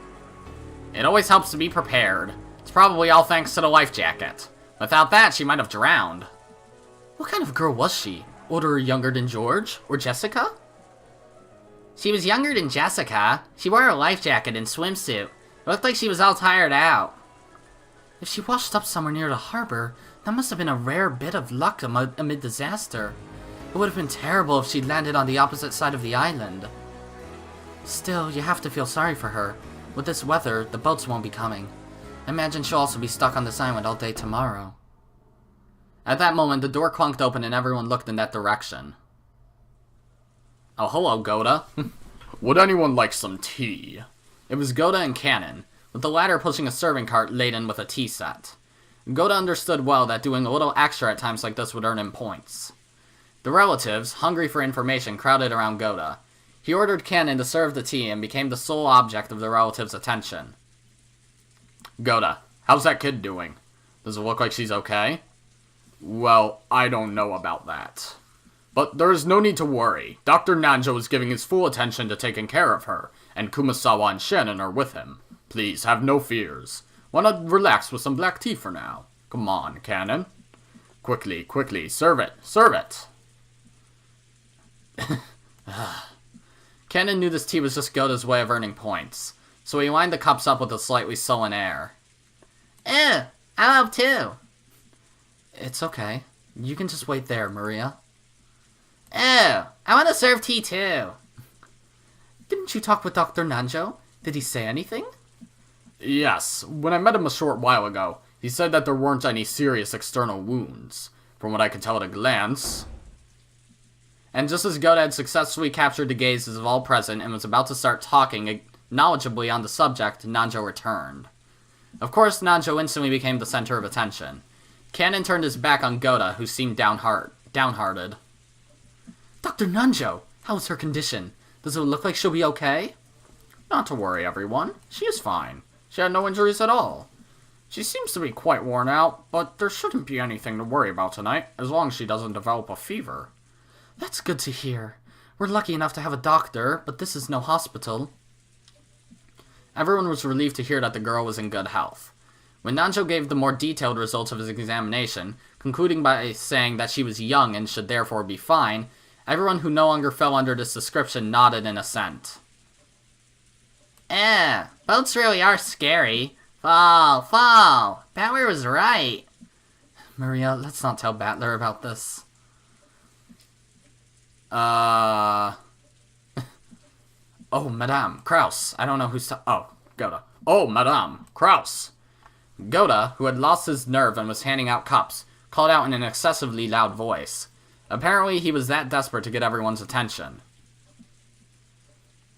It always helps to be prepared. It's probably all thanks to the life jacket. Without that, she might have drowned. What kind of girl was she? Older or younger than George? Or Jessica? She was younger than Jessica. She wore a life jacket and swimsuit. It looked like she was all tired out. If she washed up somewhere near the harbor, that must have been a rare bit of luck amid disaster. It would have been terrible if she'd landed on the opposite side of the island. Still, you have to feel sorry for her. With this weather, the boats won't be coming. I imagine she'll also be stuck on this island all day tomorrow. At that moment, the door clunked open and everyone looked in that direction. Oh, hello, Goda. Would anyone like some tea? It was Goda and Cannon, with the latter pushing a serving cart laden with a tea set. Goda understood well that doing a little extra at times like this would earn him points. The relatives, hungry for information, crowded around Goda. He ordered Cannon to serve the tea and became the sole object of the relatives' attention. Goda, how's that kid doing? Does it look like she's okay? Well, I don't know about that. But there is no need to worry. Dr. Nanjo is giving his full attention to taking care of her, and Kumasawa and Shannon are with him. Please, have no fears. Wanna relax with some black tea for now? Come on, Cannon. Quickly, quickly, serve it, serve it! Cannon knew this tea was just Goda's way of earning points, so he lined the cups up with a slightly sullen air. Ew, I'll help too. It's okay. You can just wait there, Maria. Ew, I want to serve tea too. Didn't you talk with Dr. Nanjo? Did he say anything? Yes, when I met him a short while ago, he said that there weren't any serious external wounds, from what I could tell at a glance. And just as Goda had successfully captured the gazes of all present and was about to start talking knowledgeably on the subject, Nanjo returned. Of course, Nanjo instantly became the center of attention. Cannon turned his back on Goda, who seemed downhearted. Dr. Nanjo, how's her condition? Does it look like she'll be okay? Not to worry, everyone. She is fine. She had no injuries at all. She seems to be quite worn out, but there shouldn't be anything to worry about tonight, as long as she doesn't develop a fever. That's good to hear. We're lucky enough to have a doctor, but this is no hospital. Everyone was relieved to hear that the girl was in good health. When Nanjo gave the more detailed results of his examination, concluding by saying that she was young and should therefore be fine, everyone who no longer fell under this description nodded in assent. Boats really are scary. Fall. Battler was right. Maria, let's not tell Battler about this. Oh, Madame, Kraus. I don't know who's Goda. Oh, Madame, Kraus. Goda, who had lost his nerve and was handing out cups, called out in an excessively loud voice. Apparently, he was that desperate to get everyone's attention.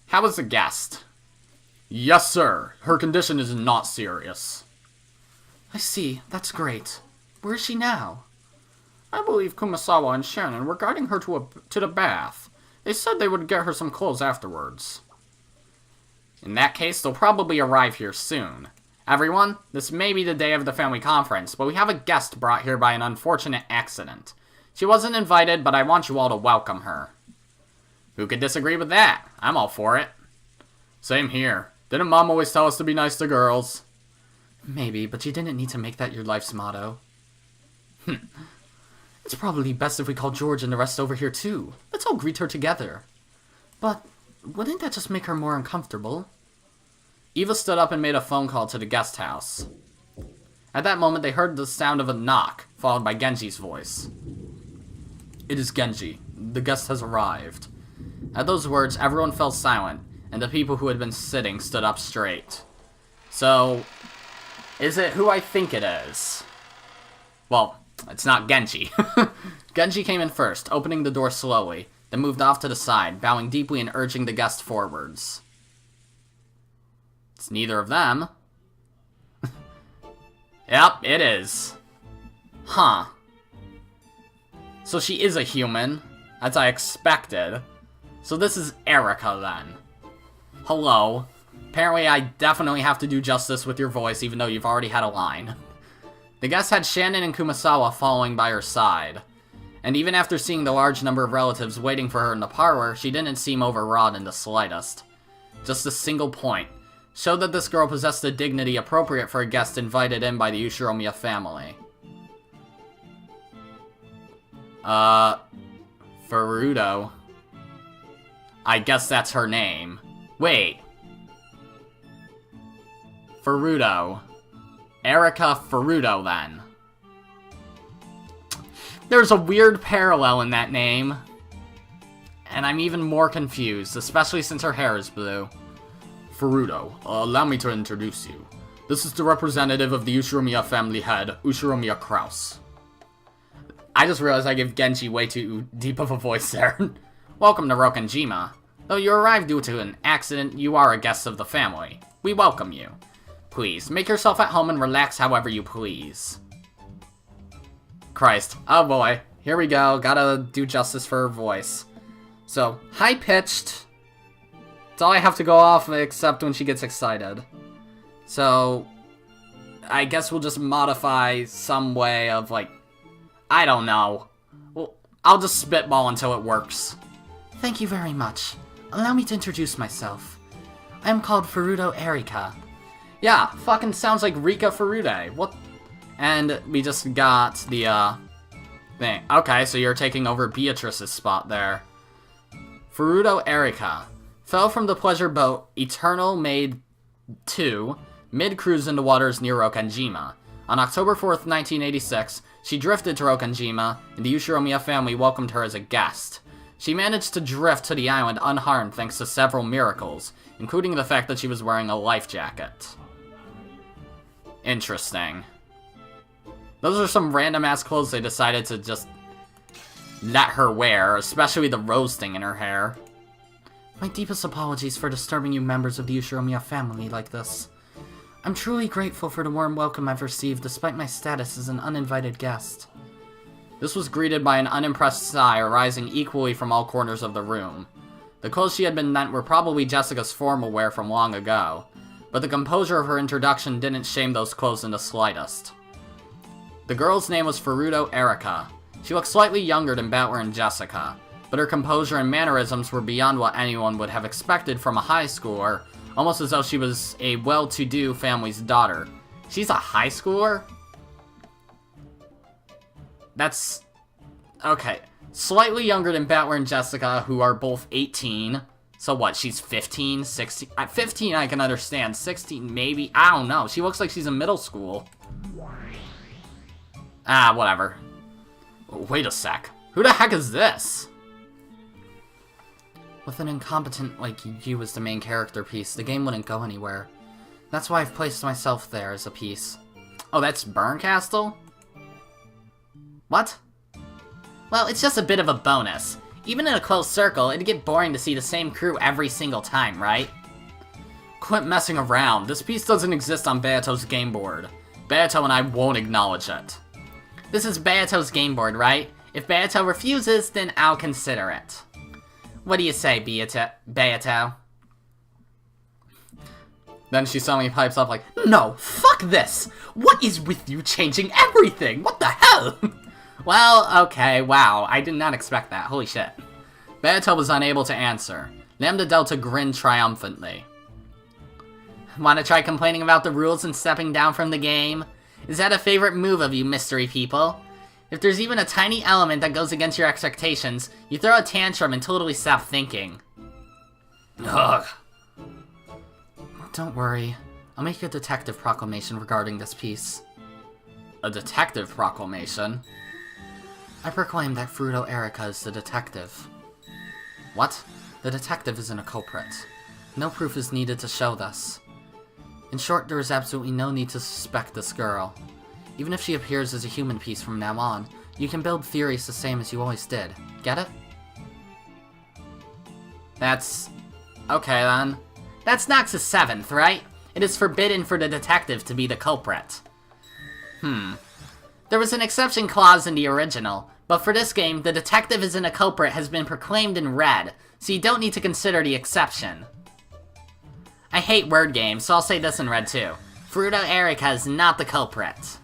How was the guest? Yes, sir. Her condition is not serious. I see. That's great. Where is she now? I believe Kumasawa and Shannon were guiding her to the bath. They said they would get her some clothes afterwards. In that case, they'll probably arrive here soon. Everyone, this may be the day of the family conference, but we have a guest brought here by an unfortunate accident. She wasn't invited, but I want you all to welcome her. Who could disagree with that? I'm all for it. Same here. Didn't Mom always tell us to be nice to girls? Maybe, but you didn't need to make that your life's motto. It's probably best if we call George and the rest over here too. Let's all greet her together. But wouldn't that just make her more uncomfortable? Eva stood up and made a phone call to the guest house. At that moment, they heard the sound of a knock, followed by Genji's voice. It is Genji. The guest has arrived. At those words, everyone fell silent, and the people who had been sitting stood up straight. So, is it who I think it is? Well, it's not Genji. Genji came in first, opening the door slowly, then moved off to the side, bowing deeply and urging the guest forwards. It's neither of them. Yep, it is. Huh. So she is a human, as I expected. So this is Erika, then. Hello. Apparently I definitely have to do justice with your voice, even though you've already had a line. The guest had Shannon and Kumasawa following by her side. And even after seeing the large number of relatives waiting for her in the parlor, she didn't seem overwrought in the slightest. Just a single point. Showed that this girl possessed the dignity appropriate for a guest invited in by the Ushiromiya family. Furuto. I guess that's her name. Wait. Furuto. Erika Furuto, then. There's a weird parallel in that name. And I'm even more confused, especially since her hair is blue. Furuto, allow me to introduce you. This is the representative of the Ushiromiya family head, Ushiromiya Kraus. I just realized I give Genji way too deep of a voice there. Welcome to Rokanjima. Though you arrived due to an accident, you are a guest of the family. We welcome you. Please, make yourself at home and relax however you please. Christ. Oh boy. Here we go. Gotta do justice for her voice. So, high-pitched. That's all I have to go off, except when she gets excited. So, I guess we'll just modify some way of, like, I don't know. Well, I'll just spitball until it works. Thank you very much. Allow me to introduce myself. I am called Furuto Erika. Yeah, fucking sounds like Rika Furude. What? And we just got the, thing. Okay, so you're taking over Beatrice's spot there. Furuto Erika fell from the pleasure boat Eternal Maid 2 mid-cruise into waters near Rokanjima. On October 4th, 1986, she drifted to Rokanjima, and the Ushiromiya family welcomed her as a guest. She managed to drift to the island unharmed thanks to several miracles, including the fact that she was wearing a life jacket. Interesting. Those are some random-ass clothes they decided to just let her wear, especially the rose thing in her hair. My deepest apologies for disturbing you members of the Ushiromiya family like this. I'm truly grateful for the warm welcome I've received despite my status as an uninvited guest. This was greeted by an unimpressed sigh arising equally from all corners of the room. The clothes she had been lent were probably Jessica's formal wear from long ago, but the composure of her introduction didn't shame those clothes in the slightest. The girl's name was Furuto Erika. She looked slightly younger than Battler and Jessica, but her composure and mannerisms were beyond what anyone would have expected from a high schooler, almost as though she was a well-to-do family's daughter. She's a high schooler? That's... okay. Slightly younger than Battler and Jessica, who are both 18. So what, she's 15, 16? At 15 I can understand, 16 maybe? I don't know, she looks like she's in middle school. Ah, whatever. Wait a sec. Who the heck is this? With an incompetent like you as the main character piece, the game wouldn't go anywhere. That's why I've placed myself there as a piece. Oh, that's Burncastle? What? Well, it's just a bit of a bonus. Even in a close circle, it'd get boring to see the same crew every single time, right? Quit messing around. This piece doesn't exist on Bayato's game board. Bayato and I won't acknowledge it. This is Bayato's game board, right? If Bayato refuses, then I'll consider it. What do you say, Bayato? Then she suddenly pipes up like, no, fuck this! What is with you changing everything? What the hell? Well, okay, wow, I did not expect that, holy shit. Bayato was unable to answer. Lambda Delta grinned triumphantly. Wanna try complaining about the rules and stepping down from the game? Is that a favorite move of you mystery people? If there's even a tiny element that goes against your expectations, you throw a tantrum and totally stop thinking. Ugh. Don't worry. I'll make a detective proclamation regarding this piece. A detective proclamation? I proclaim that Furuto Erika is the detective. What? The detective isn't a culprit. No proof is needed to show this. In short, there is absolutely no need to suspect this girl. Even if she appears as a human piece from now on, you can build theories the same as you always did. Get it? That's... okay then. That's Nox's 7th, right? It is forbidden for the detective to be the culprit. There was an exception clause in the original, but for this game, the detective isn't a culprit has been proclaimed in red, so you don't need to consider the exception. I hate word games, so I'll say this in red too. Furuto Erika is not the culprit.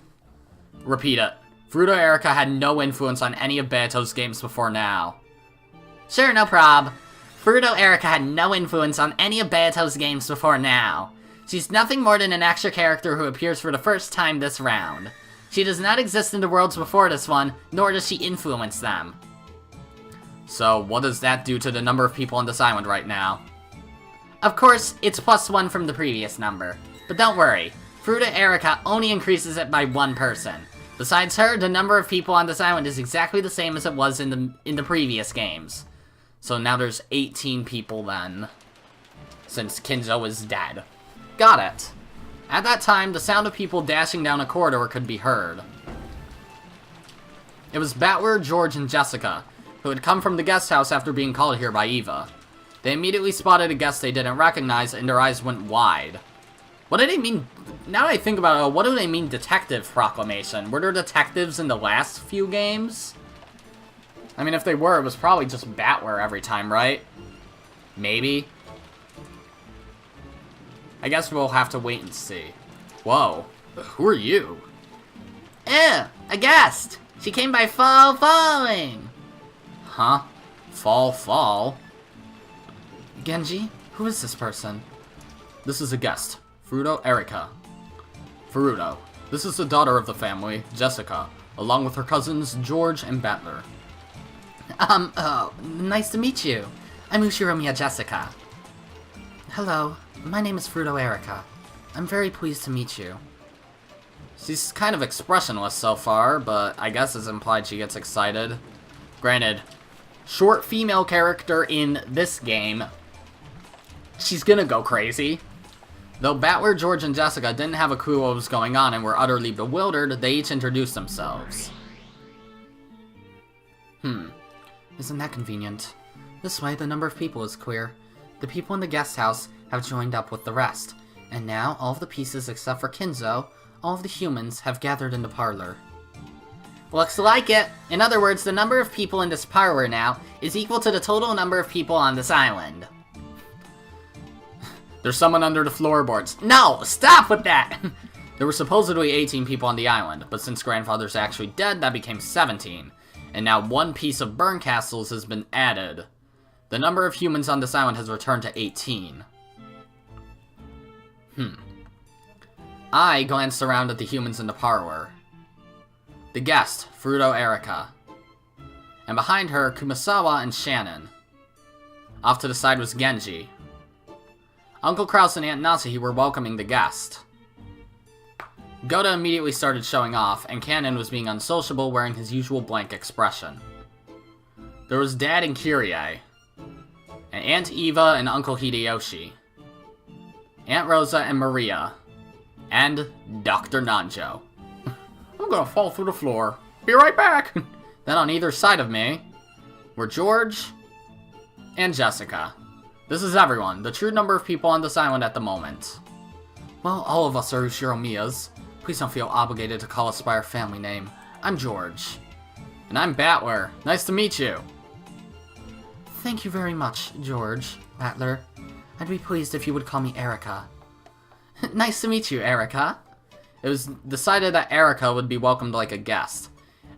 Repeat it. Furuto Erika had no influence on any of Bayato's games before now. Sure, no prob. Furuto Erika had no influence on any of Bayato's games before now. She's nothing more than an extra character who appears for the first time this round. She does not exist in the worlds before this one, nor does she influence them. So what does that do to the number of people on this island right now? Of course, it's +1 from the previous number. But don't worry, Furuta Erika only increases it by 1 person. Besides her, the number of people on this island is exactly the same as it was in the previous games. So now there's 18 people then, since Kinzo is dead. Got it. At that time, the sound of people dashing down a corridor could be heard. It was Battler, George, and Jessica, who had come from the guest house after being called here by Eva. They immediately spotted a guest they didn't recognize, and their eyes went wide. What do they mean? Now that I think about it, what do they mean detective proclamation? Were there detectives in the last few games? I mean, if they were, it was probably just Battler every time, right? Maybe. I guess we'll have to wait and see. Whoa. Who are you? A guest! She came by falling! Huh? Fall? Genji? Who is this person? This is a guest. Furuta Erika. Furuta. This is the daughter of the family, Jessica, along with her cousins, George and Battler. Nice to meet you. I'm Ushiromiya Jessica. Hello, my name is Furuta Erika. I'm very pleased to meet you. She's kind of expressionless so far, but I guess it's implied she gets excited. Granted, short female character in this game, she's gonna go crazy. Though Battler, George, and Jessica didn't have a clue what was going on and were utterly bewildered, they each introduced themselves. Isn't that convenient? This way, the number of people is clear. The people in the guest house have joined up with the rest, and now all of the pieces except for Kinzo, all of the humans, have gathered in the parlor. Looks like it. In other words, the number of people in this parlor now is equal to the total number of people on this island. There's someone under the floorboards. No, stop with that! There were supposedly 18 people on the island, but since Grandfather's actually dead, that became 17. And now 1 piece of burn castles has been added. The number of humans on this island has returned to 18. I glanced around at the humans in the parlor. The guest, Furuta Erika. And behind her, Kumasawa and Shannon. Off to the side was Genji. Uncle Kraus and Aunt Nasuhi were welcoming the guest. Goda immediately started showing off, and Cannon was being unsociable, wearing his usual blank expression. There was Dad and Kyrie, and Aunt Eva and Uncle Hideyoshi, Aunt Rosa and Maria, and Dr. Nanjo. I'm gonna fall through the floor. Be right back! Then on either side of me were George and Jessica. This is everyone, the true number of people on this island at the moment. Well, all of us are Ushiromiyas. Please don't feel obligated to call us by our family name. I'm George. And I'm Battler. Nice to meet you. Thank you very much, George, Battler. I'd be pleased if you would call me Erika. Nice to meet you, Erika. It was decided that Erika would be welcomed like a guest,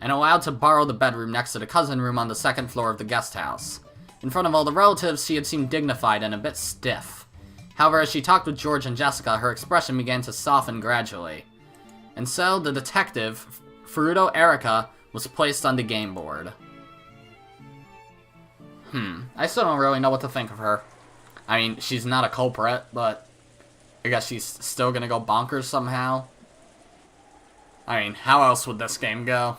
and allowed to borrow the bedroom next to the cousin room on the 2nd floor of the guest house. In front of all the relatives, she had seemed dignified and a bit stiff. However, as she talked with George and Jessica, her expression began to soften gradually. And so, the detective, Furuta Erika, was placed on the game board. I still don't really know what to think of her. I mean, she's not a culprit, but I guess she's still gonna go bonkers somehow. I mean, how else would this game go?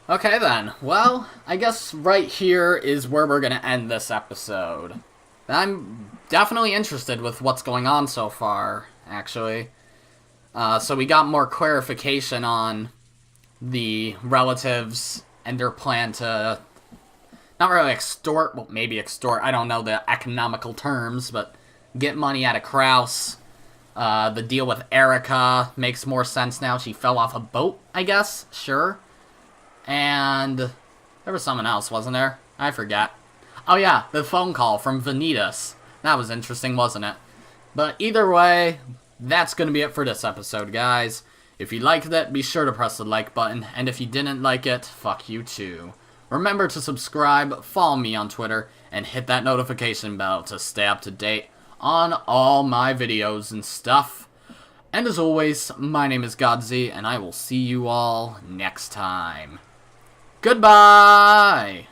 Okay then, well, I guess right here is where we're gonna end this episode. I'm definitely interested with what's going on so far, actually. So we got more clarification on the relatives and their plan to not really extort, well, maybe extort, I don't know the economical terms, but get money out of Kraus. The deal with Erika makes more sense now. She fell off a boat, I guess, sure. And there was someone else, wasn't there? I forget. Oh yeah, the phone call from Vanitas. That was interesting, wasn't it? But either way, that's going to be it for this episode, guys. If you liked it, be sure to press the like button. And if you didn't like it, fuck you too. Remember to subscribe, follow me on Twitter, and hit that notification bell to stay up to date on all my videos and stuff. And as always, my name is Godzi, and I will see you all next time. Goodbye!